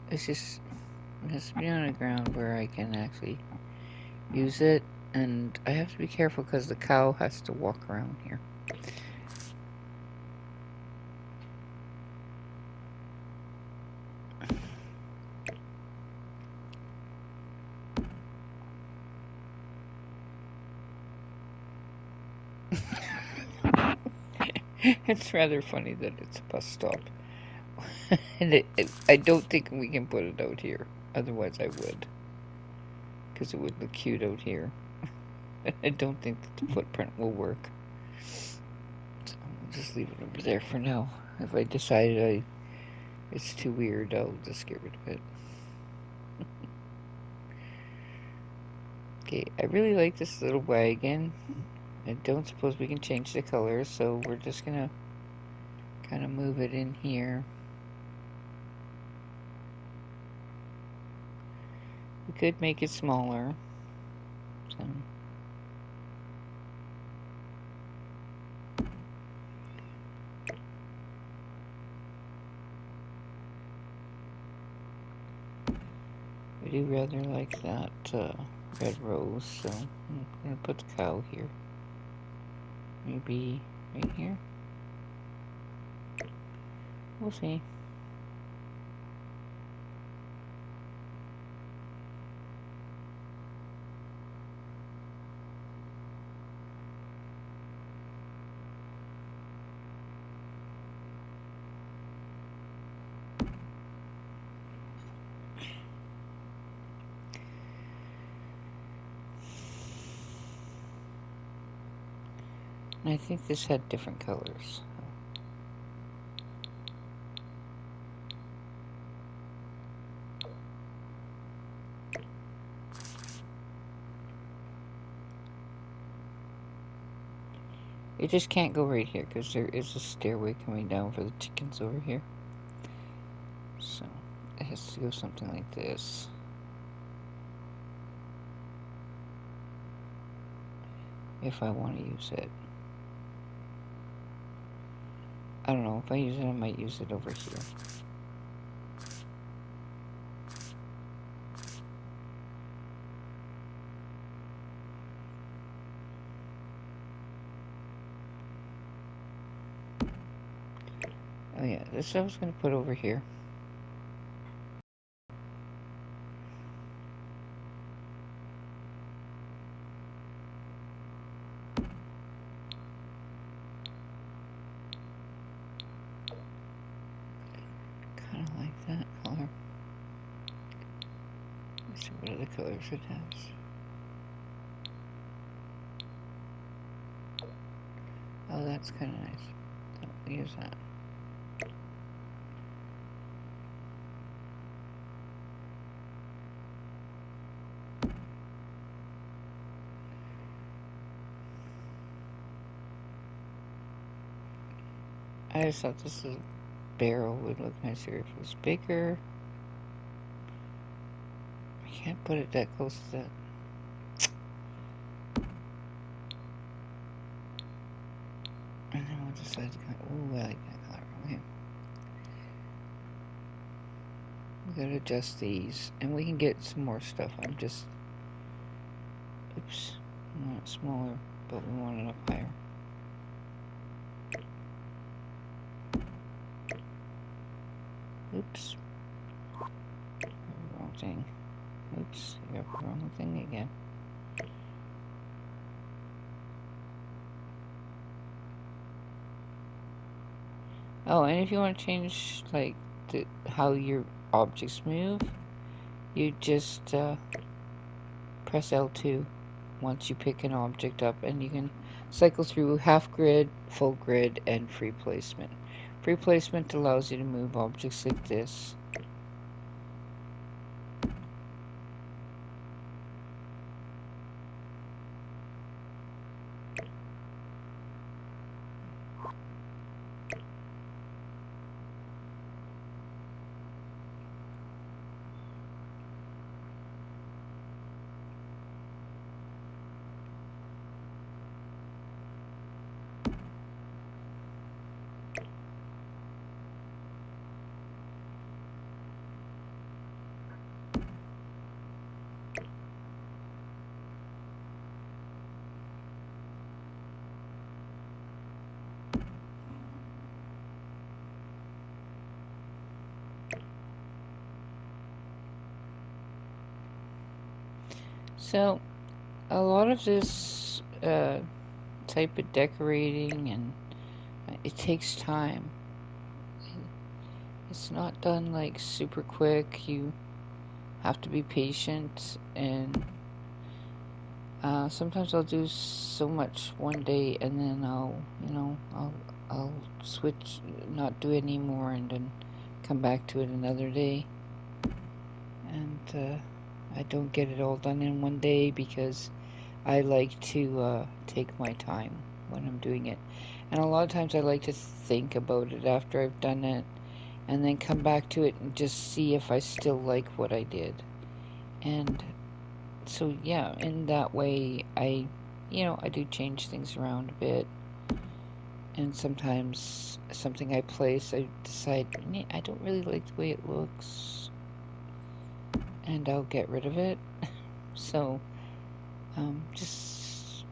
It's just, it has to be on the ground where I can actually use it. And I have to be careful because the cow has to walk around here. It's rather funny that it's a bus stop. And I don't think we can put it out here. Otherwise I would. Because it would look cute out here. I don't think that the footprint will work. So I'll just leave it over there for now. If I decide it's too weird, I'll just get rid of it. Okay, I really like this little wagon. I don't suppose we can change the color, so we're just gonna kind of move it in here. We could make it smaller. So. I do rather like that red rose, so I'm gonna put the cow here. Maybe right here. We'll see. I think this had different colors. You just can't go right here because there is a stairway coming down for the chickens over here. So it has to go something like this. If I want to use it. I don't know, if I use it, I might use it over here. Oh yeah, this I was going to put over here. Kind of like that color. Let's see what other colors it has. Oh, that's kind of nice. So we'll use that. I just thought this barrel would look nicer if it was bigger. I can't put it that close to that. And then we'll decide to kind of, ooh, I like that color. Okay. We gotta adjust these, and we can get some more stuff. I'm just, oops, we want it smaller, but we want it up higher. Oops. Wrong thing. Oops, I got the wrong thing again. Oh, and if you want to change like how your objects move, you just press L2 once you pick an object up, and you can cycle through half grid, full grid, and free placement. Free placement allows you to move objects like this. So, a lot of this type of decorating, and it takes time. It's not done like super quick. You have to be patient, and sometimes I'll do so much one day, and then I'll switch, not do it anymore, and then come back to it another day. And I don't get it all done in one day because I like to take my time when I'm doing it. And a lot of times I like to think about it after I've done it, and then come back to it and just see if I still like what I did. And so yeah, in that way I do change things around a bit. And sometimes something I place, I decide, I don't really like the way it looks, and I'll get rid of it. So just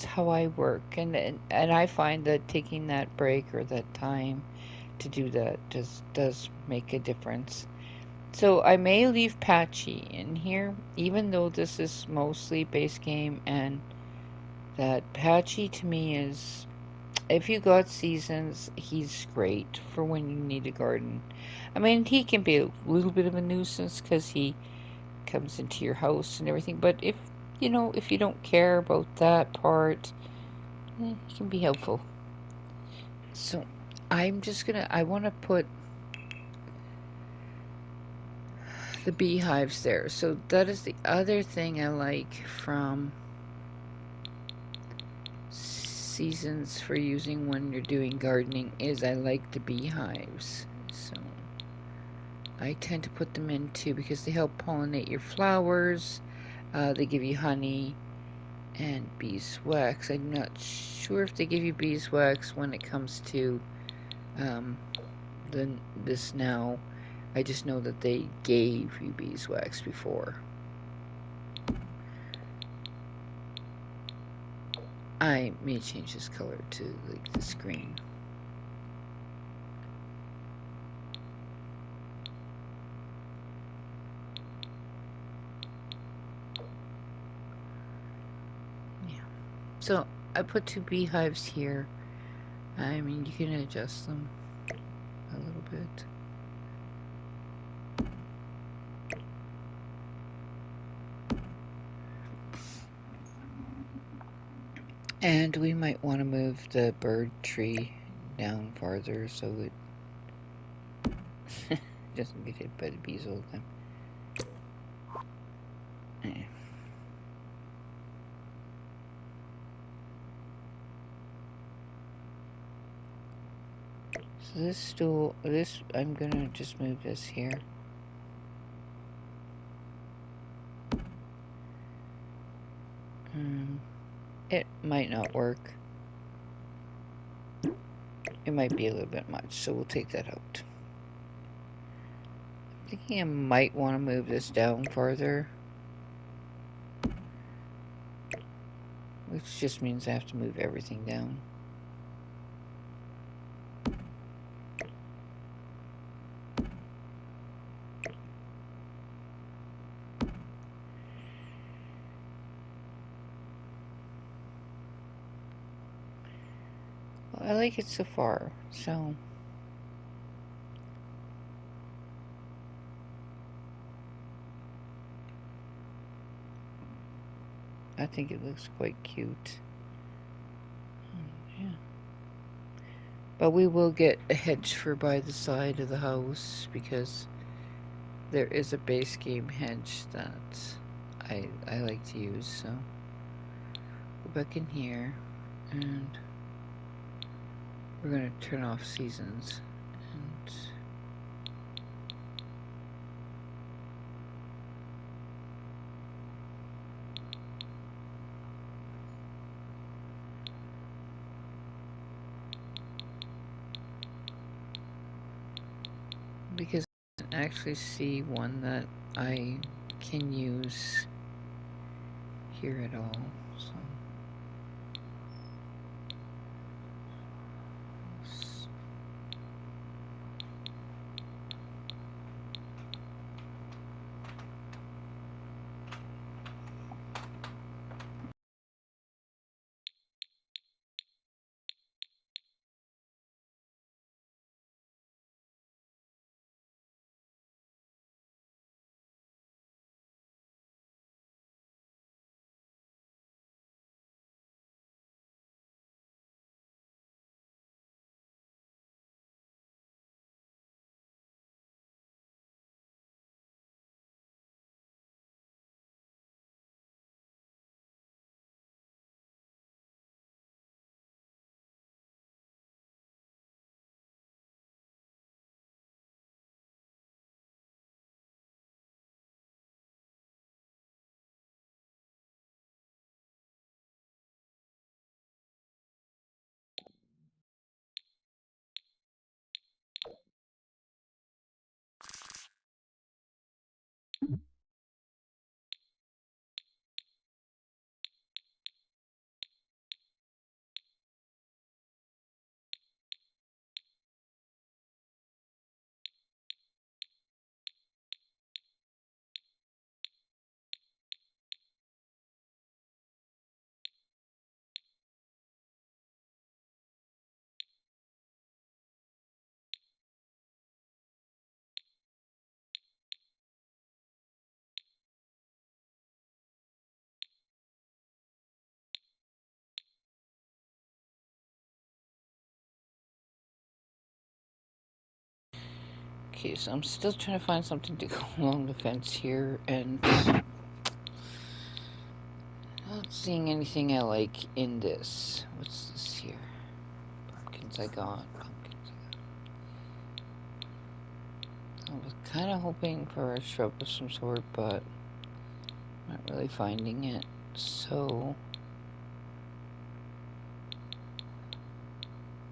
how I work, and I find that taking that break or that time to do that just does make a difference. So I may leave Patchy in here, even though this is mostly base game, and that Patchy to me is, if you got seasons, he's great for when you need a garden. I mean, he can be a little bit of a nuisance because he comes into your house and everything, but if you don't care about that part, It can be helpful. So I want to put the beehives there. So that is the other thing I like from seasons for using when you're doing gardening is I like the beehives. So I tend to put them in too because they help pollinate your flowers. They give you honey and beeswax. I'm not sure if they give you beeswax when it comes to um, this now. I just know that they gave you beeswax before. I may change this color to like this green. Yeah. So I put 2 beehives here. I mean, you can adjust them a little bit. And we might want to move the bird tree down farther so it doesn't get hit by the bees all the time. So this stool, I'm gonna just move this here. It might not work. It might be a little bit much, so we'll take that out. I'm thinking I might want to move this down farther, which just means I have to move everything down. Well, I like it so far, so I think it looks quite cute. Yeah. But we will get a hedge for by the side of the house because there is a base game hedge that I like to use. So go back in here and we're going to turn off seasons and because I can actually see one that I can use here at all. So Okay, so I'm still trying to find something to go along the fence here, and not seeing anything I like in this. What's this here? Pumpkins I got. I was kind of hoping for a shrub of some sort, but not really finding it. So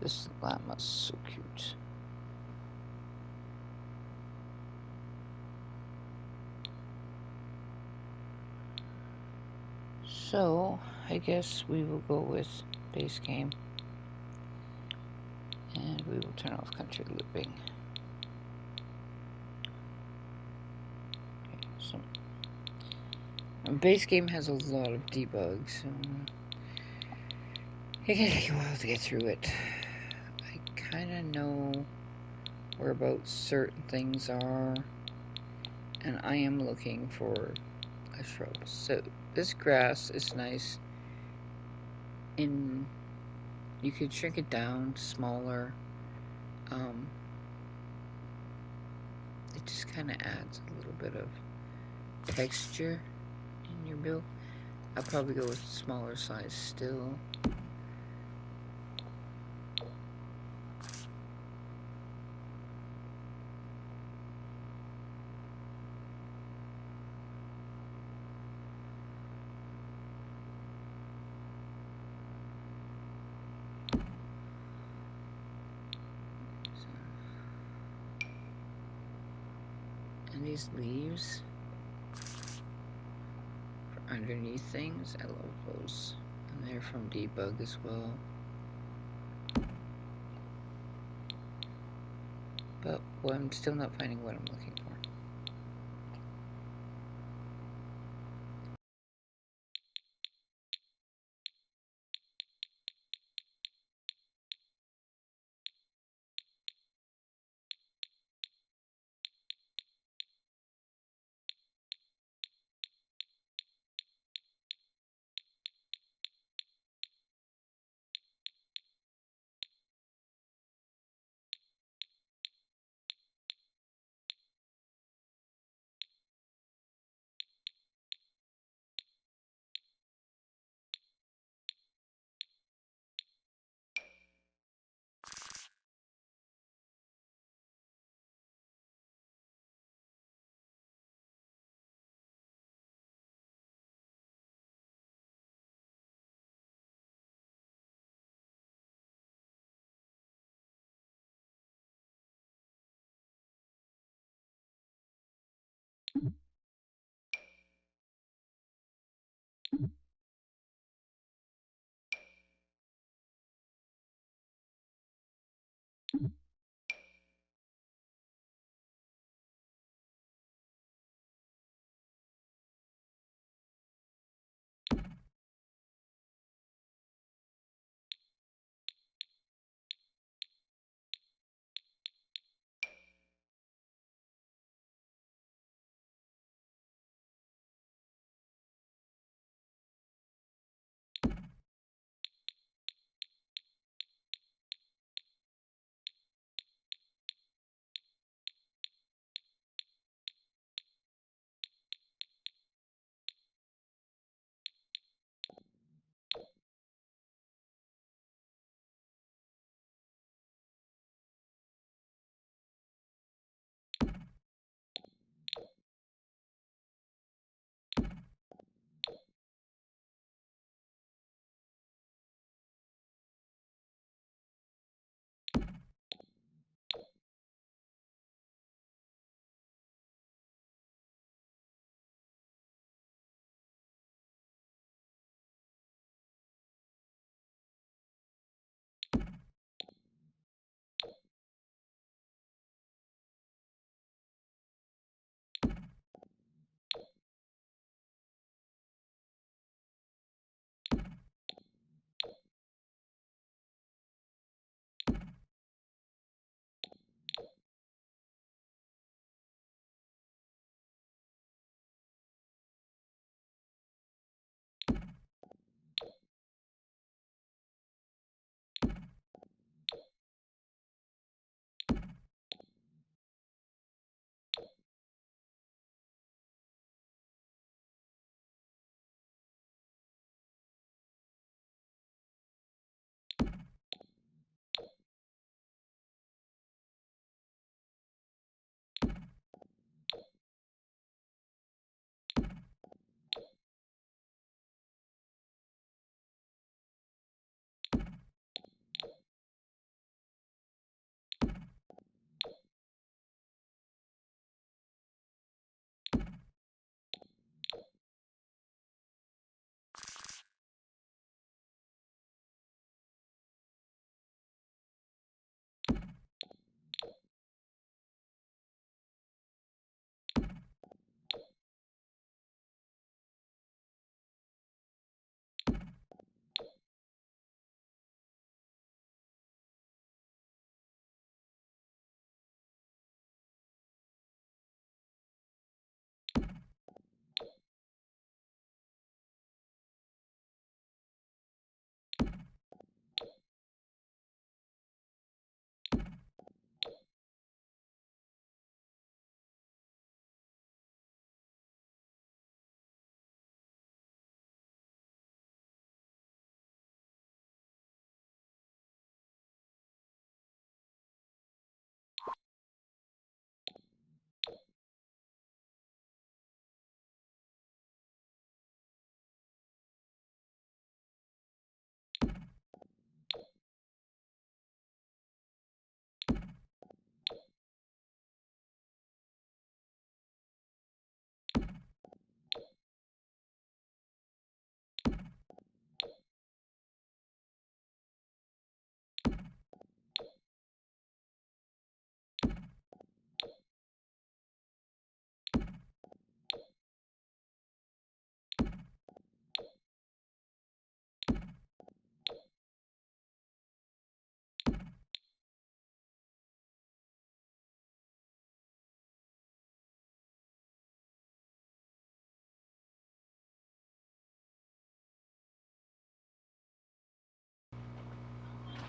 this llama's so cute. So I guess we will go with base game, and we will turn off country living. Okay, so base game has a lot of debugs, so it can take a while to get through it. I kind of know whereabouts certain things are, and I am looking for a shrub. So this grass is nice, and you could shrink it down smaller. It just kind of adds a little bit of texture in your build. I'll probably go with smaller size still. And these leaves for underneath things, I love those. And they're from Debug as well. But well, I'm still not finding what I'm looking for.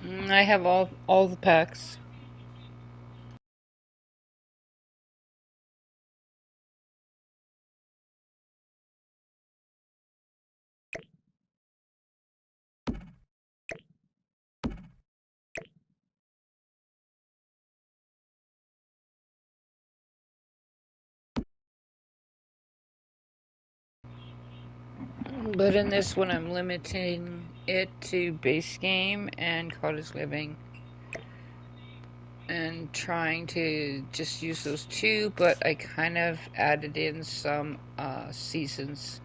I have all the packs. But in this one, I'm limiting it to base game and cottage living, and trying to just use those two. But I kind of added in some seasons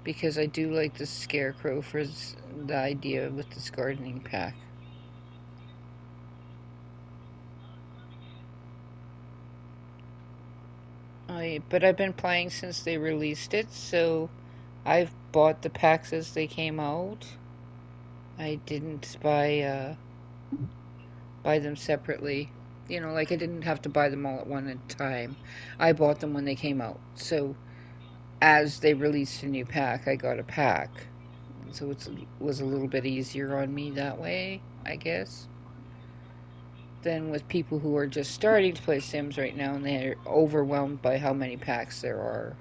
because I do like the scarecrow for the idea with this gardening pack. But I've been playing since they released it, so I've bought the packs as they came out. I didn't buy them separately. You know, like I didn't have to buy them all at one time. I bought them when they came out. So as they released a new pack, I got a pack. So it was a little bit easier on me that way, I guess, than with people who are just starting to play Sims right now and they're overwhelmed by how many packs there are.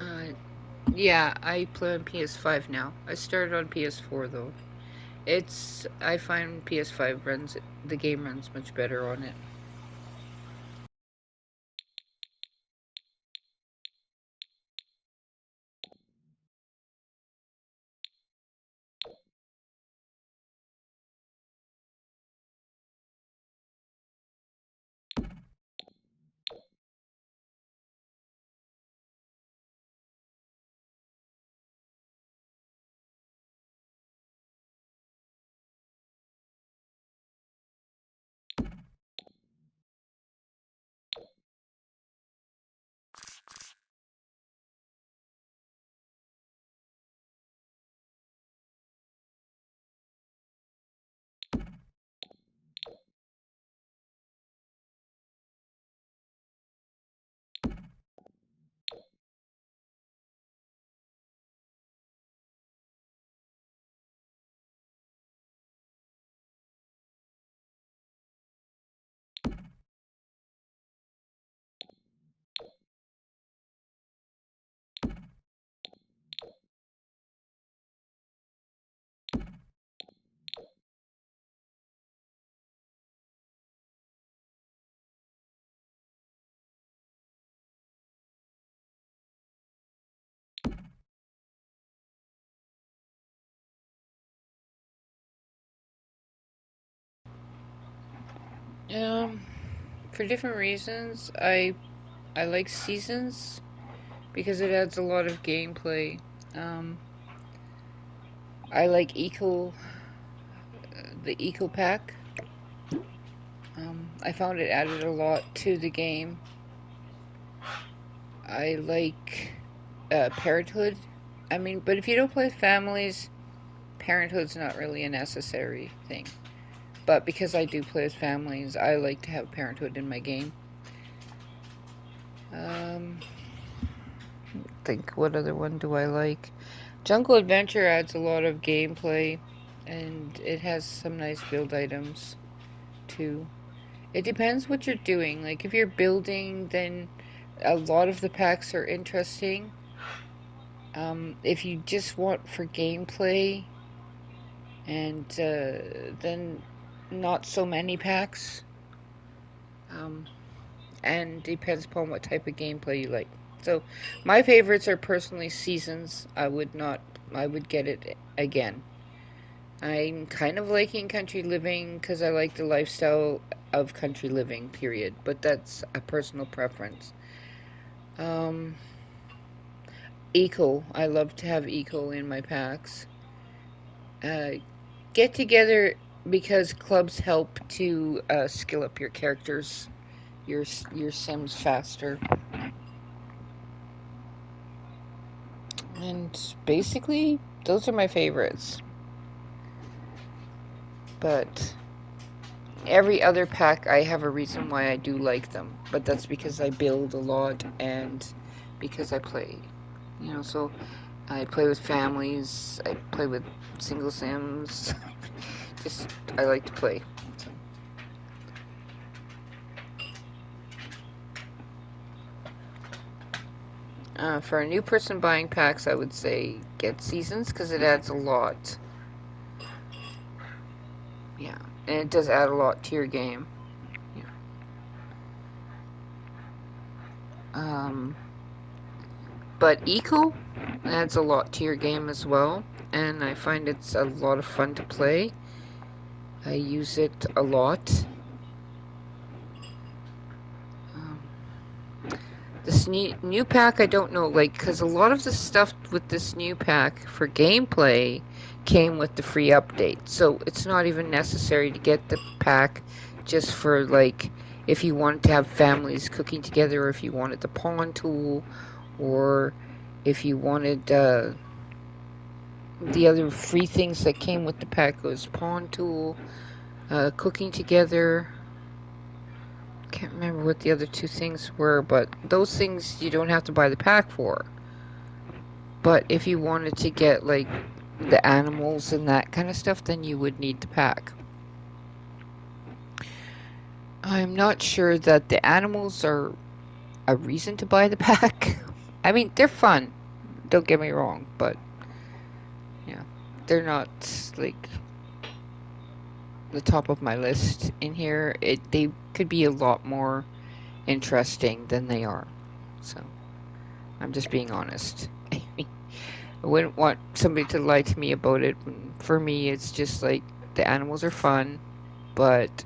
Uh, yeah, I play on PS5 now. I started on PS4 though. I find PS5 runs the game runs much better on it. Um, for different reasons, I like seasons because it adds a lot of gameplay. Um, I like the eco pack. I found it added a lot to the game. I like parenthood. I mean, but if you don't play with families, parenthood's not really a necessary thing. But because I do play with families, I like to have parenthood in my game. Um, think what other one do I like? Jungle Adventure adds a lot of gameplay, and it has some nice build items too. It depends what you're doing. Like if you're building, then a lot of the packs are interesting. If you just want for gameplay, and then not so many packs. Um, and depends upon what type of gameplay you like. So, my favorites are personally seasons. I would get it again. I'm kind of liking country living because I like the lifestyle of country living, period. But that's a personal preference. Um, Eco. I love to have Eco in my packs. Uh, get together because clubs help to skill up your characters, your Sims faster. And basically, those are my favorites. But every other pack, I have a reason why I do like them. But that's because I build a lot and because I play. So I play with families, I play with single Sims. Just, I like to play. For a new person buying packs, I would say get seasons because it adds a lot. Yeah, and it does add a lot to your game. Yeah. Um, but Eco adds a lot to your game as well, and I find it's a lot of fun to play. I use it a lot. Um, this new pack, I don't know, like, because a lot of the stuff with this new pack for gameplay came with the free update, so it's not even necessary to get the pack just for, like, if you wanted to have families cooking together, or if you wanted the pawn tool, or if you wanted the other free things that came with the pack was pawn tool, cooking together. Can't remember what the other two things were, but those things you don't have to buy the pack for. But if you wanted to get like the animals and that kind of stuff, then you would need the pack. I'm not sure that the animals are a reason to buy the pack. I mean, they're fun. Don't get me wrong, but yeah, they're not like the top of my list in here. They could be a lot more interesting than they are. So I'm just being honest. I wouldn't want somebody to lie to me about it. For me, it's just like the animals are fun, but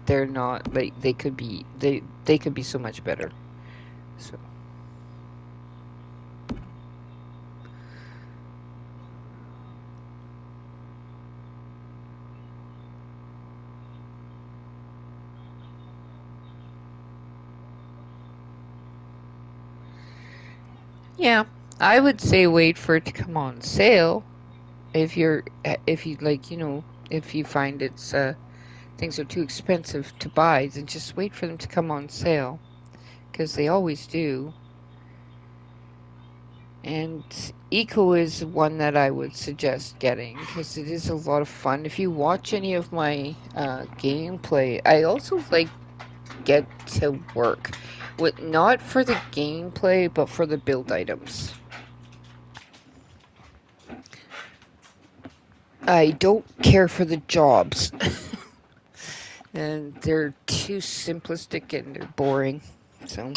they're not like they could be so much better. So yeah, I would say wait for it to come on sale. If you like, if you find it's things are too expensive to buy, then just wait for them to come on sale because they always do. And Eco is one that I would suggest getting because it is a lot of fun. If you watch any of my gameplay, I also like get to work with not for the gameplay but for the build items. I don't care for the jobs, and they're too simplistic and they're boring. So.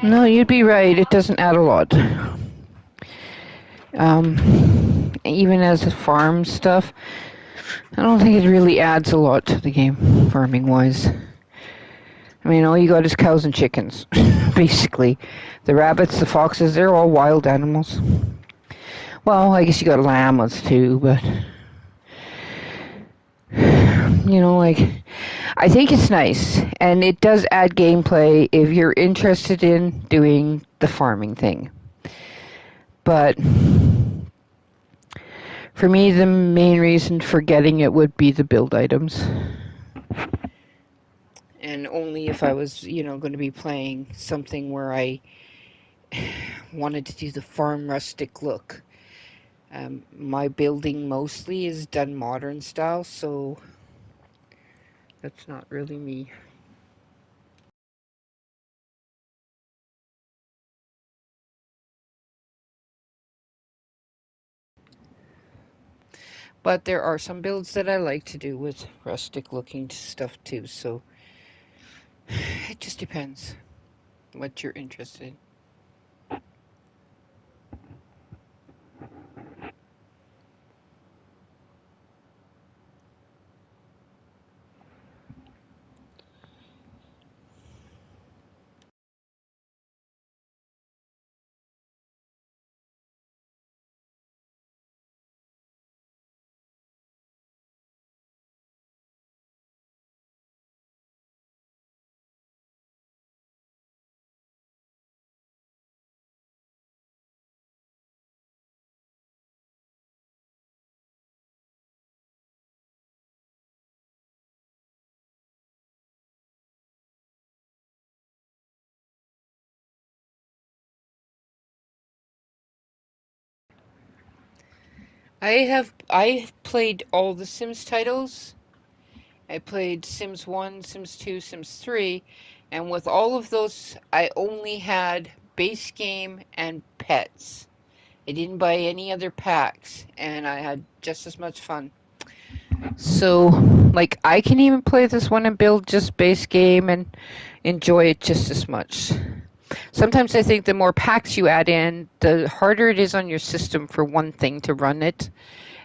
No, you'd be right. It doesn't add a lot. Even as a farm stuff, I don't think it really adds a lot to the game, farming-wise. I mean, all you got is cows and chickens, basically. The rabbits, the foxes, they're all wild animals. Well, I guess you got llamas too, but like I think it's nice, and it does add gameplay if you're interested in doing the farming thing. But for me, the main reason for getting it would be the build items. And only if I was, going to be playing something where I wanted to do the farm rustic look. My building mostly is done modern style, so that's not really me. But there are some builds that I like to do with rustic looking stuff too, so it just depends what you're interested in. I played all the Sims titles. I played Sims 1, Sims 2, Sims 3, and with all of those I only had base game and pets. I didn't buy any other packs, and I had just as much fun. So, like, I can even play this one and build just base game and enjoy it just as much. Sometimes I think the more packs you add in, the harder it is on your system for one thing to run it.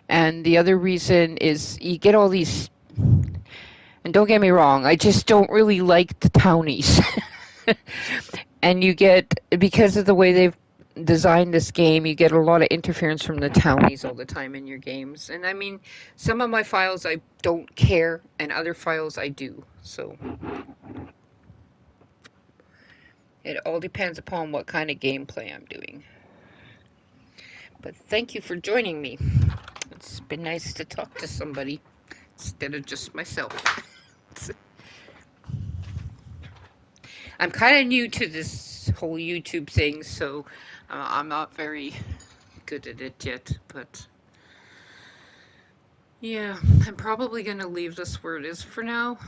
And the other reason is you get all these, and don't get me wrong, I just don't really like the townies. And you get, because of the way they've designed this game, you get a lot of interference from the townies all the time in your games. And I mean, some of my files I don't care, and other files I do. So it all depends upon what kind of gameplay I'm doing. But thank you for joining me. It's been nice to talk to somebody instead of just myself. I'm kind of new to this whole YouTube thing, so I'm not very good at it yet. But yeah, I'm probably going to leave this where it is for now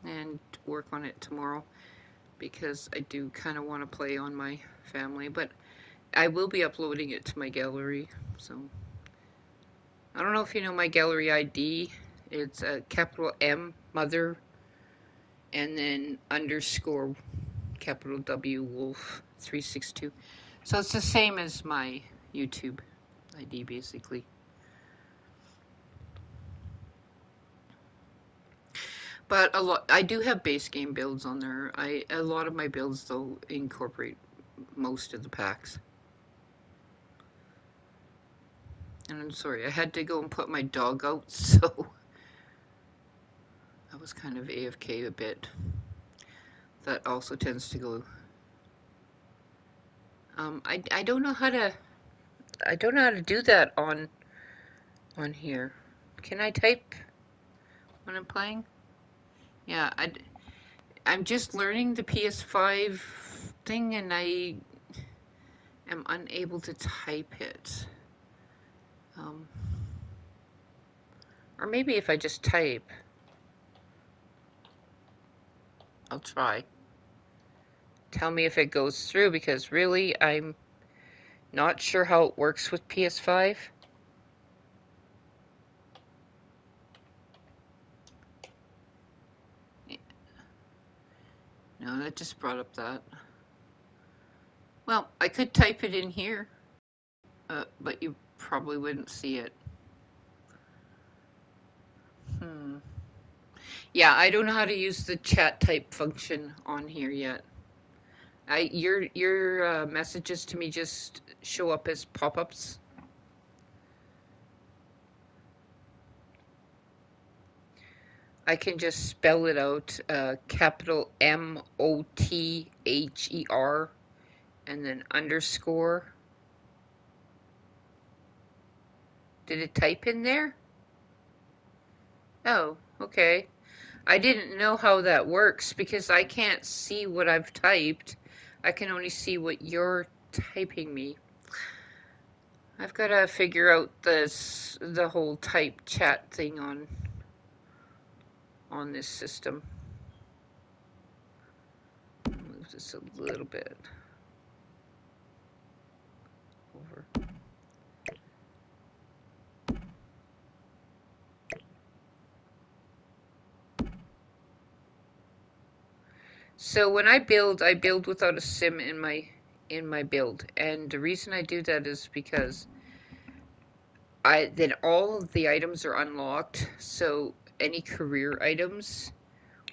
and work on it tomorrow because I do kind of want to play on my family. But I will be uploading it to my gallery, so I don't know if you know my gallery ID. It's a capital M, mother, and then underscore capital W, wolf, 362. So it's the same as my YouTube ID, basically. But I do have base game builds on there. A lot of my builds though incorporate most of the packs. And I'm sorry, I had to go and put my dog out, so I was kind of AFK a bit. That also tends to go. I don't know how to. I don't know how to do that on here. Can I type when I'm playing? Yeah, I'm just learning the PS5 thing, and I am unable to type it. Um, or maybe if I just type, I'll try. Tell me if it goes through, because really, I'm not sure how it works with PS5. No, that just brought up that. Well, I could type it in here, but you probably wouldn't see it. Yeah, I don't know how to use the chat type function on here yet. Your messages to me just show up as pop-ups. I can just spell it out, capital Mother, and then underscore. Did it type in there? Oh, okay. I didn't know how that works because I can't see what I've typed. I can only see what you're typing me. I've got to figure out the whole type chat thing on this system. Move this a little bit over. So when I build without a sim in my build, and the reason I do that is because then all of the items are unlocked. So any career items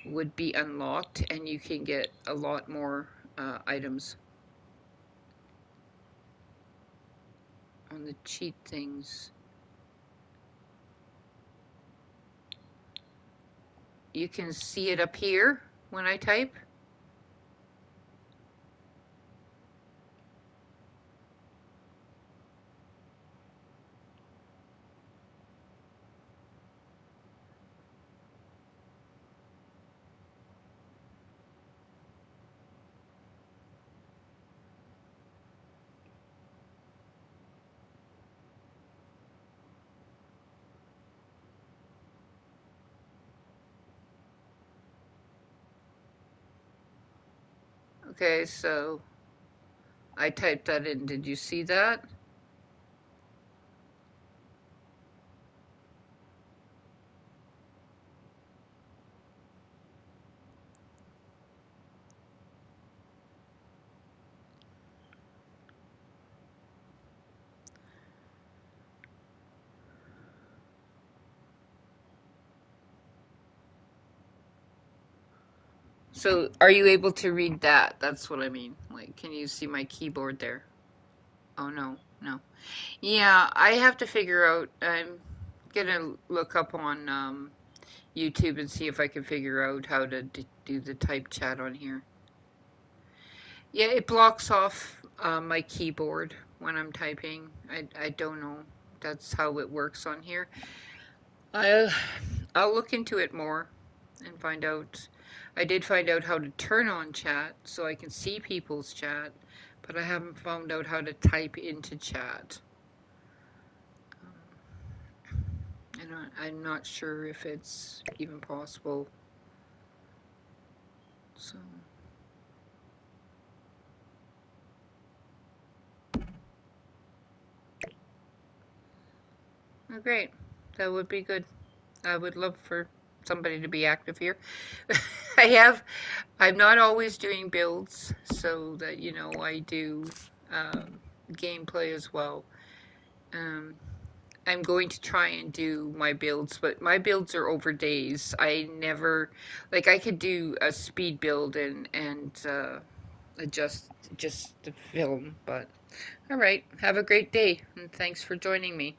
would be unlocked, and you can get a lot more items on the cheat things. You can see it up here when I type. Okay, so I typed that in. Did you see that? So are you able to read that? That's what I mean. Like, can you see my keyboard there? Oh, no, no. Yeah, I have to figure out. I'm gonna look up on YouTube and see if I can figure out how to do the type chat on here. Yeah, it blocks off my keyboard when I'm typing. I don't know. That's how it works on here. I'll I'll look into it more and find out. I did find out how to turn on chat so I can see people's chat, but I haven't found out how to type into chat. And I'm not sure if it's even possible. So, oh, great. That would be good. I would love for somebody to be active here. I'm not always doing builds, so that, I do gameplay as well. Um, I'm going to try and do my builds, but my builds are over days. I never, like, I could do a speed build and adjust just the film, but all right. Have a great day, and thanks for joining me.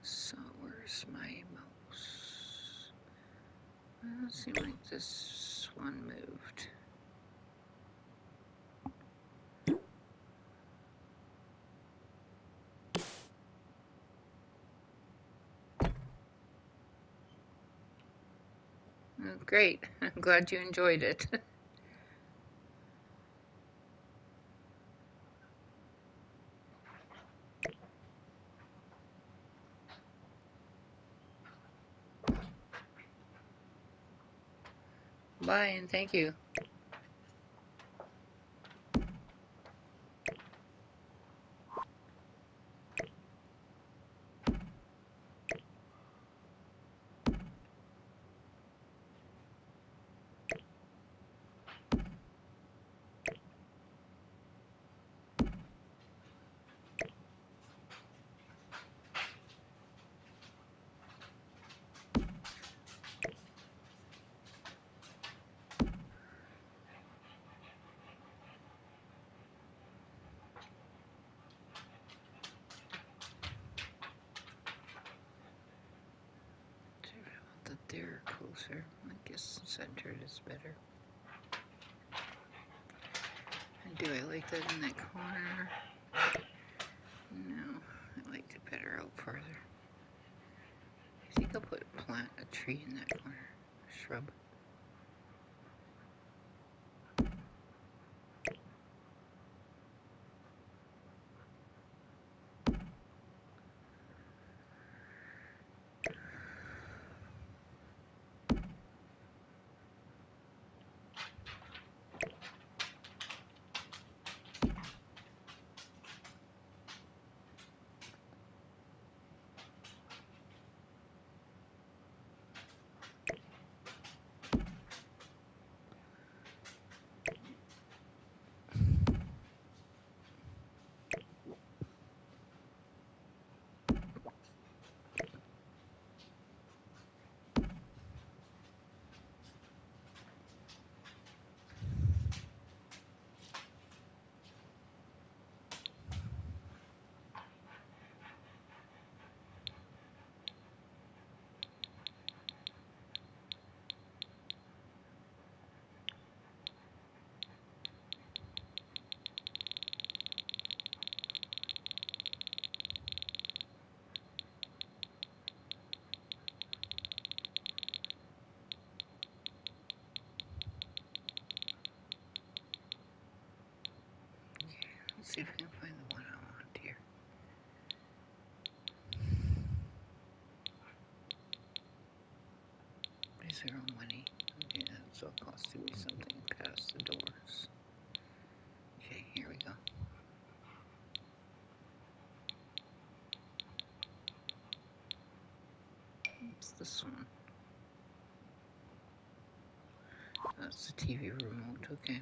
So, where's my mouse? It seems like this one moved. Oh, great. I'm glad you enjoyed it. Bye, and thank you. closer. I guess centered is better. And do I like that in that corner? No, I liked it better out further. I think I'll plant a tree in that corner, a shrub. Let's see if I can find the one I want here. Is there money? Okay, that's all costing me something past the doors. Okay, here we go. It's this one. That's the TV remote, okay.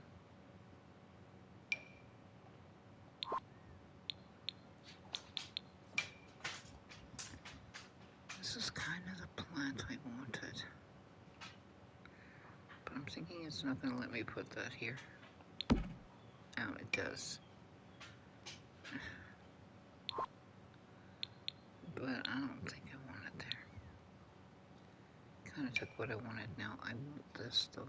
This is kind of the plant I wanted. But I'm thinking it's not going to let me put that here. Oh, it does. But I don't think I want it there. Kind of took what I wanted. Now I want this though.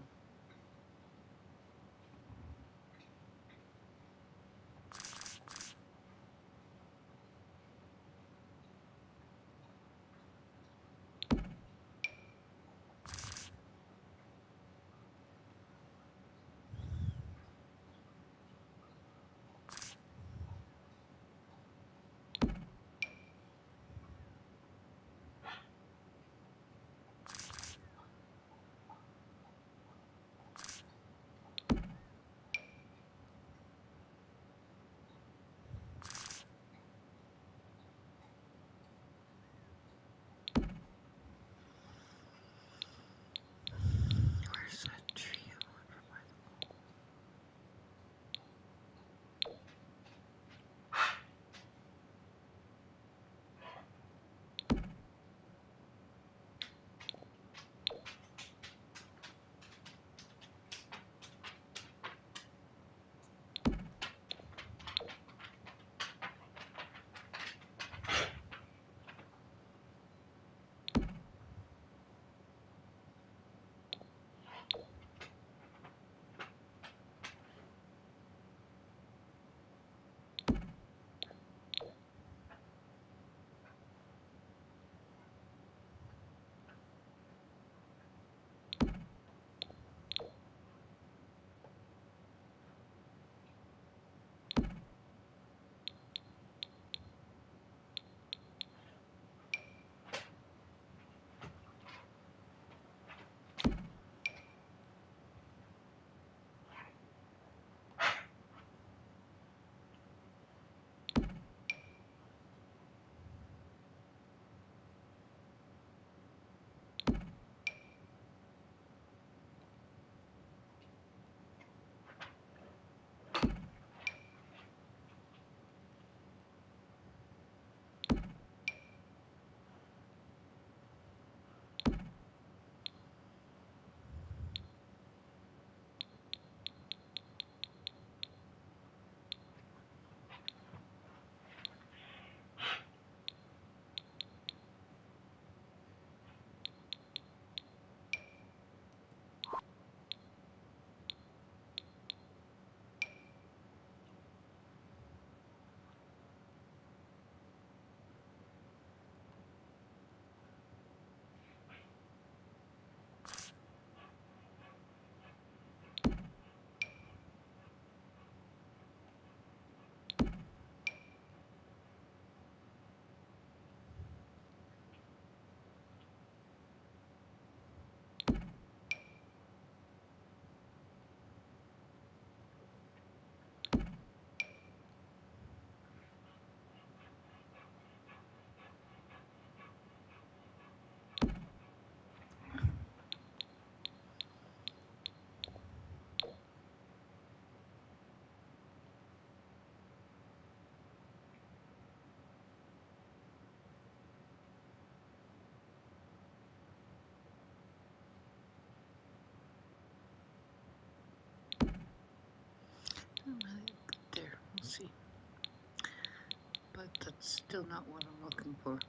Still not what I'm looking for.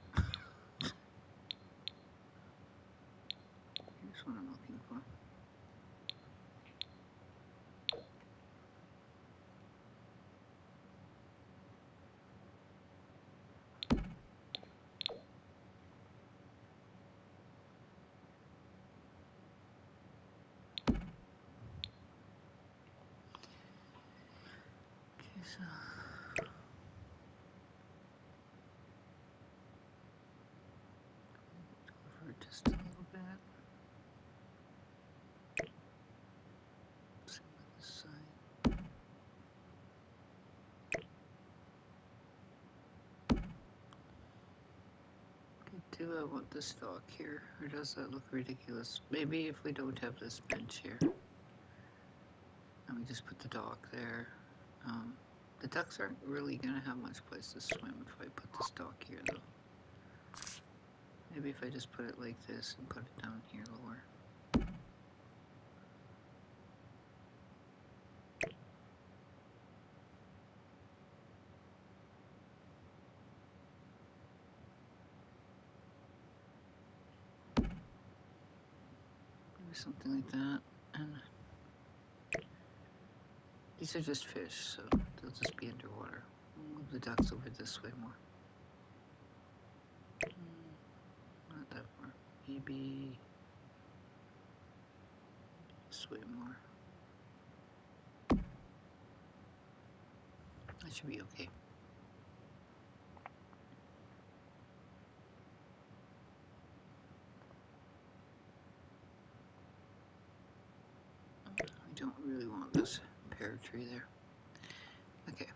Here's what I'm looking for. Okay, so over just a little bit. Same with this side. Do I want this dock here, or does that look ridiculous? Maybe if we don't have this bench here, and we just put the dock there. The ducks aren't really going to have much place to swim if I put this dock here, though. Maybe if I just put it like this and put it down here lower. Maybe something like that. And these are just fish, so they'll just be underwater. We'll move the ducks over this way more. Not that far. Maybe this way more. That should be okay. I don't really want this pear tree there. Okay.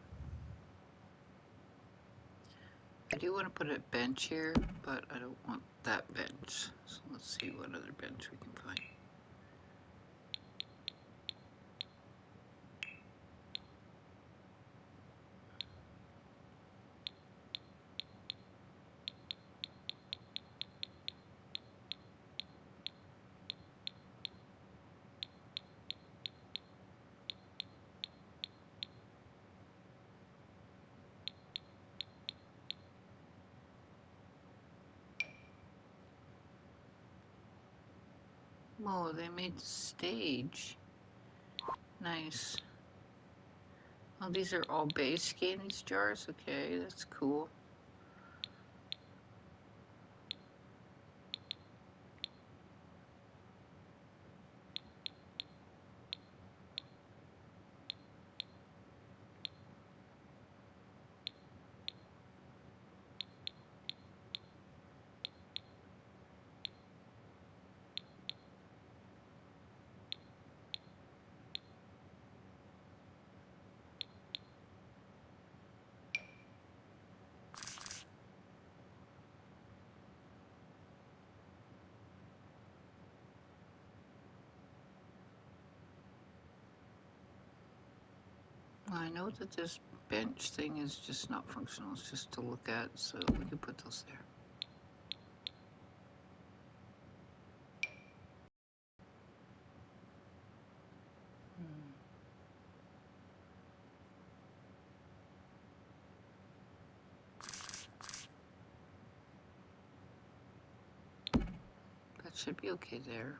I do want to put a bench here, but I don't want that bench. So let's see what other bench we can find. Whoa, they made the stage. Nice. Oh, these are all base in these jars? Okay, that's cool. Well, I know that this bench thing is just not functional. It's just to look at, so we can put those there. That should be okay there.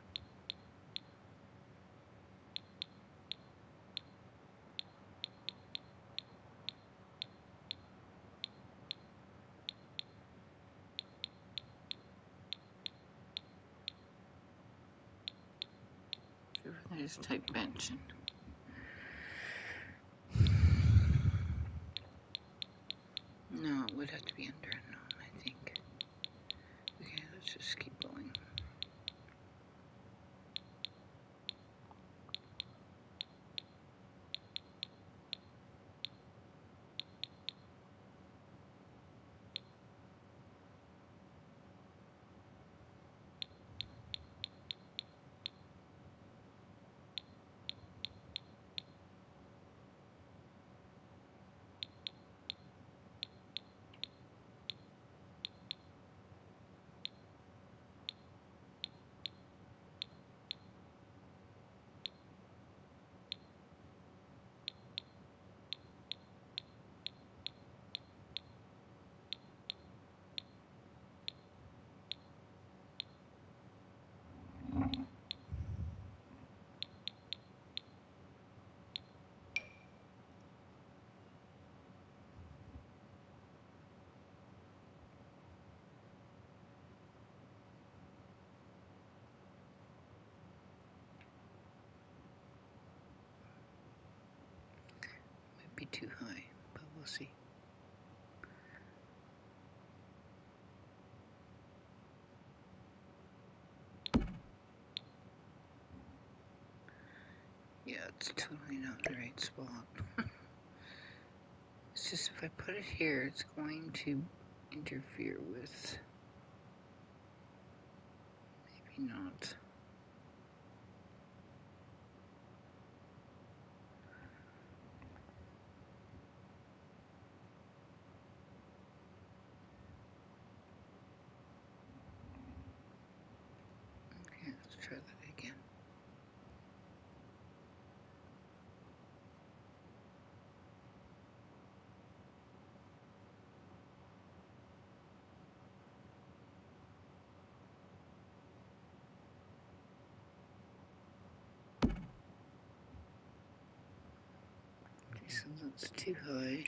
Everything is type bench. No, it would have to be under unknown, I think. Okay, let's just keep going. be too high, but we'll see. Yeah, it's totally not the right spot. It's just if I put it here, it's going to interfere with. Maybe not. Okay, let's try that again. Okay, so that's too high.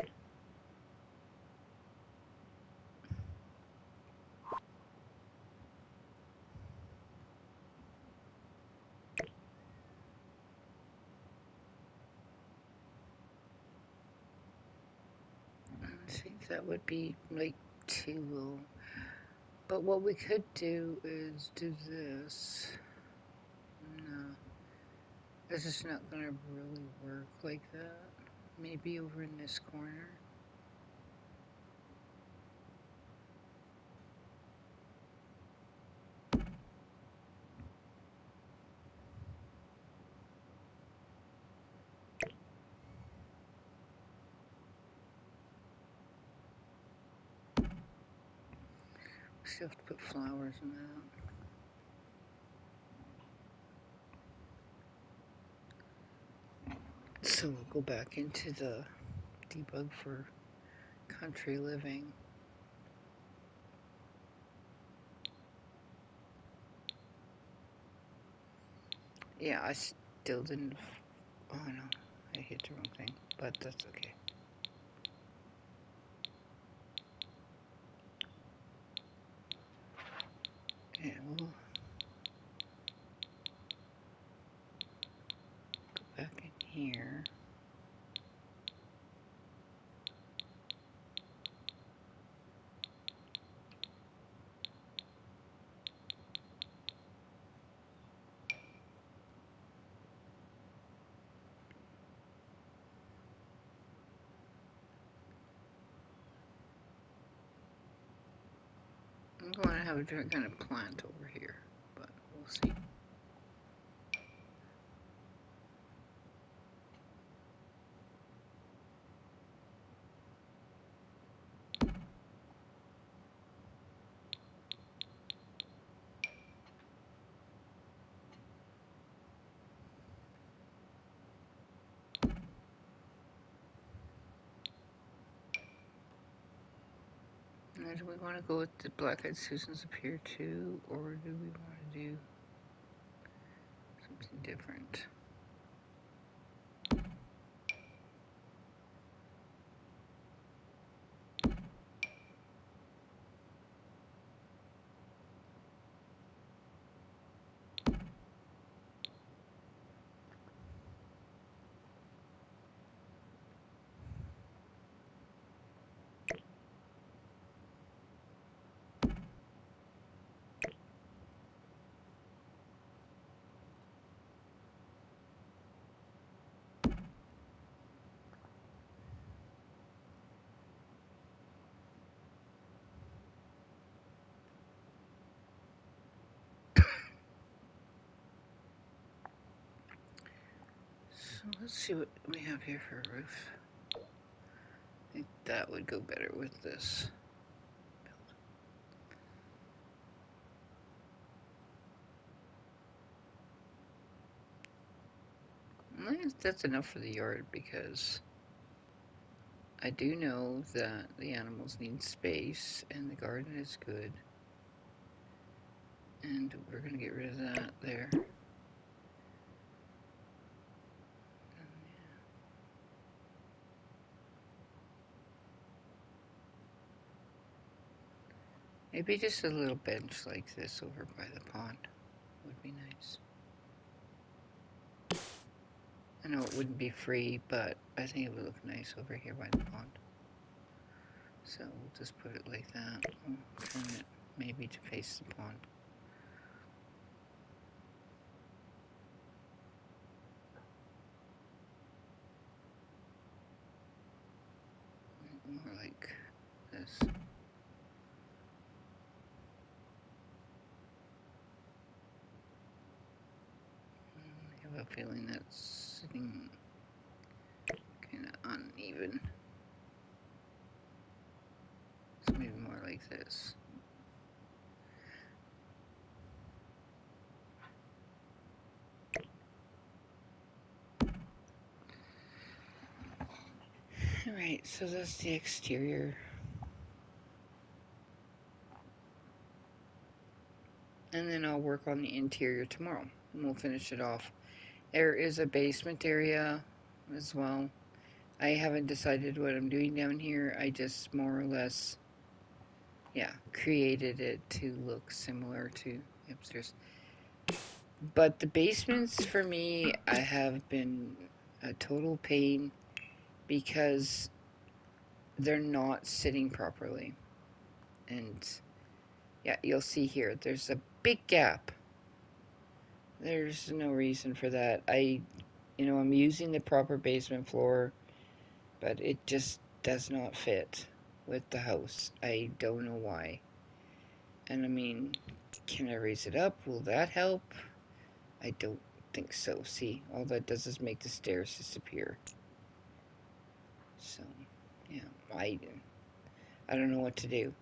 I think that would be like too low. But what we could do is do this. No, this is not gonna really work like that. Maybe over in this corner. Still have to put flowers in that. So we'll go back into the debug for country living. Yeah, I still didn't. Oh no, I hit the wrong thing, but that's okay. Okay, we'll go back in here. I'm going to have a different kind of plant over here, but we'll see. Now, do we want to go with the black-eyed Susans up here too, or do we want to do something different? So let's see what we have here for a roof. I think that would go better with this. I think that's enough for the yard because I do know that the animals need space and the garden is good. And we're going to get rid of that there. Maybe just a little bench like this over by the pond would be nice. I know it wouldn't be free, but I think it would look nice over here by the pond. So we'll just put it like that. We'll turn it maybe to face the pond. More like this. I have a feeling that's sitting kind of uneven. So maybe more like this. Alright, so that's the exterior. And then I'll work on the interior tomorrow. And we'll finish it off. There is a basement area as well. I haven't decided what I'm doing down here. I just more or less, created it to look similar to upstairs. But the basements for me, I have been a total pain because they're not sitting properly. And yeah, you'll see here, there's a big gap. There's no reason for that. I'm using the proper basement floor, but it just does not fit with the house. I don't know why. And I mean, can I raise it up? Will that help? I don't think so. See, all that does is make the stairs disappear. So, yeah, I don't know what to do.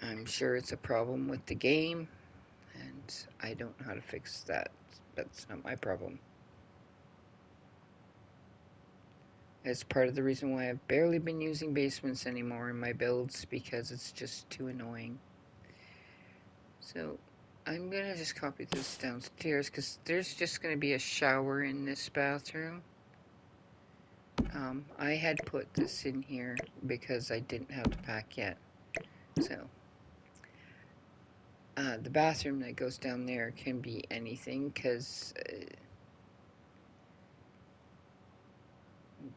I'm sure it's a problem with the game, and I don't know how to fix that. That's not my problem. It's part of the reason why I've barely been using basements anymore in my builds, because it's just too annoying. So I'm gonna just copy this downstairs because there's just gonna be a shower in this bathroom. I had put this in here because I didn't have the pack yet. So the bathroom that goes down there can be anything because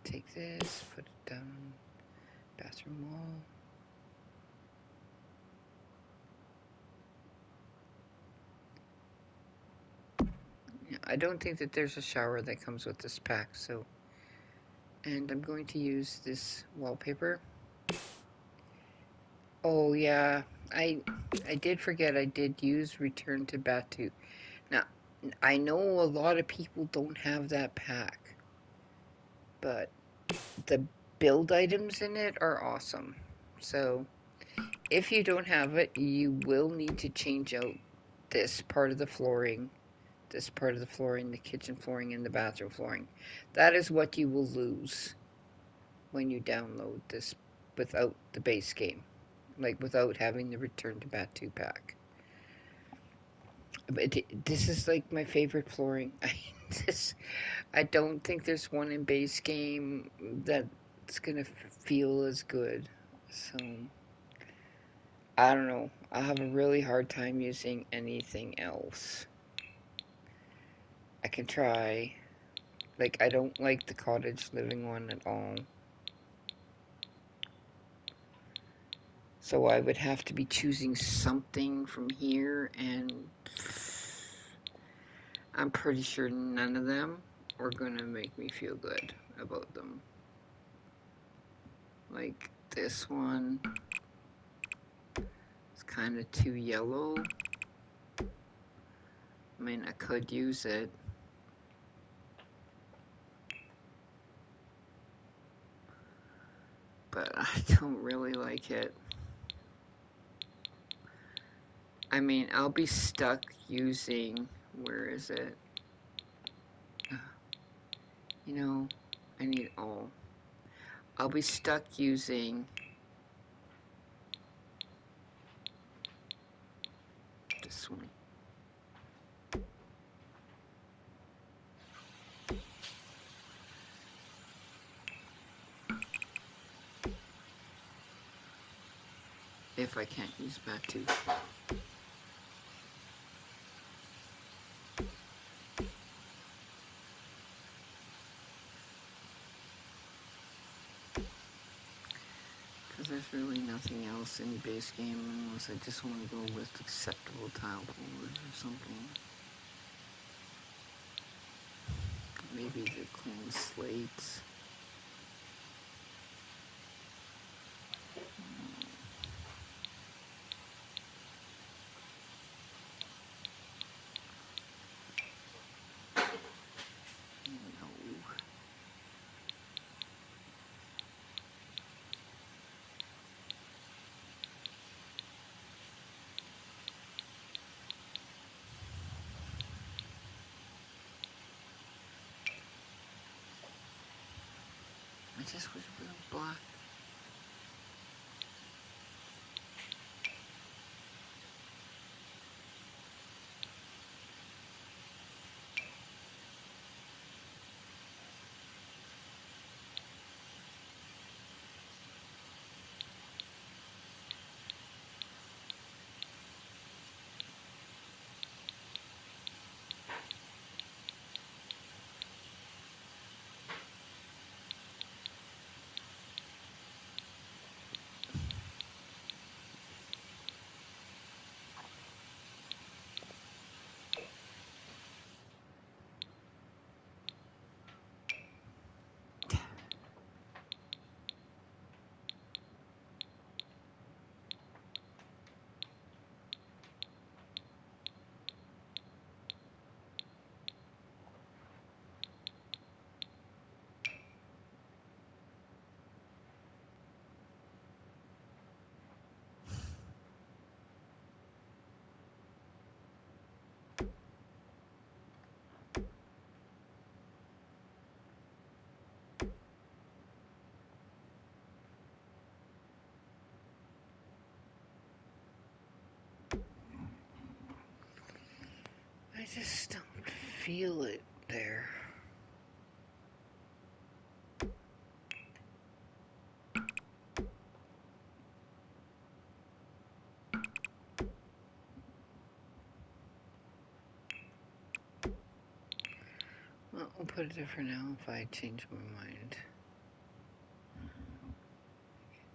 take this, put it down on the bathroom wall. I don't think that there's a shower that comes with this pack, so. And I'm going to use this wallpaper. Oh yeah, I did forget I did use Return to Batu. Now, I know a lot of people don't have that pack, but the build items in it are awesome. So, if you don't have it, you will need to change out this part of the flooring, the kitchen flooring, and the bathroom flooring. That is what you will lose when you download this without the base game. Like, without having the Return to Batu pack. But this is like my favorite flooring. I don't think there's one in base game that's gonna feel as good. So I don't know. I have a really hard time using anything else. I can try. Like, I don't like the cottage living one at all. So I would have to be choosing something from here, and I'm pretty sure none of them are gonna make me feel good about them. Like this one, it's kind of too yellow. I mean, I could use it. But I don't really like it. I mean, I'll be stuck using, where is it? You know, I need all. I'll be stuck using this one. If I can't use Batu. there's really nothing else in base game unless I just want to go with acceptable tile forwards or something. Maybe the clean slates. No. I just wish it was black. I just don't feel it there. Well, we'll put it there for now. If I change my mind,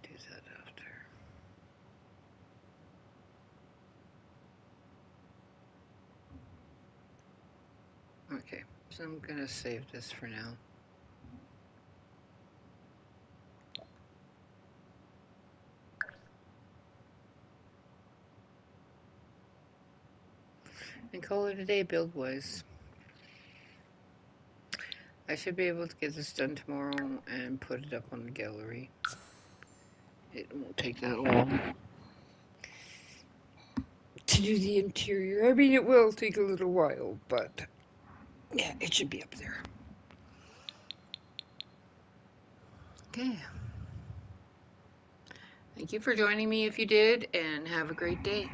do that after. Okay, so I'm gonna save this for now. And call it a day build-wise. I should be able to get this done tomorrow and put it up on the gallery. It won't take that long to do the interior. I mean, it will take a little while, but yeah, it should be up there. Okay. Thank you for joining me if you did, and have a great day.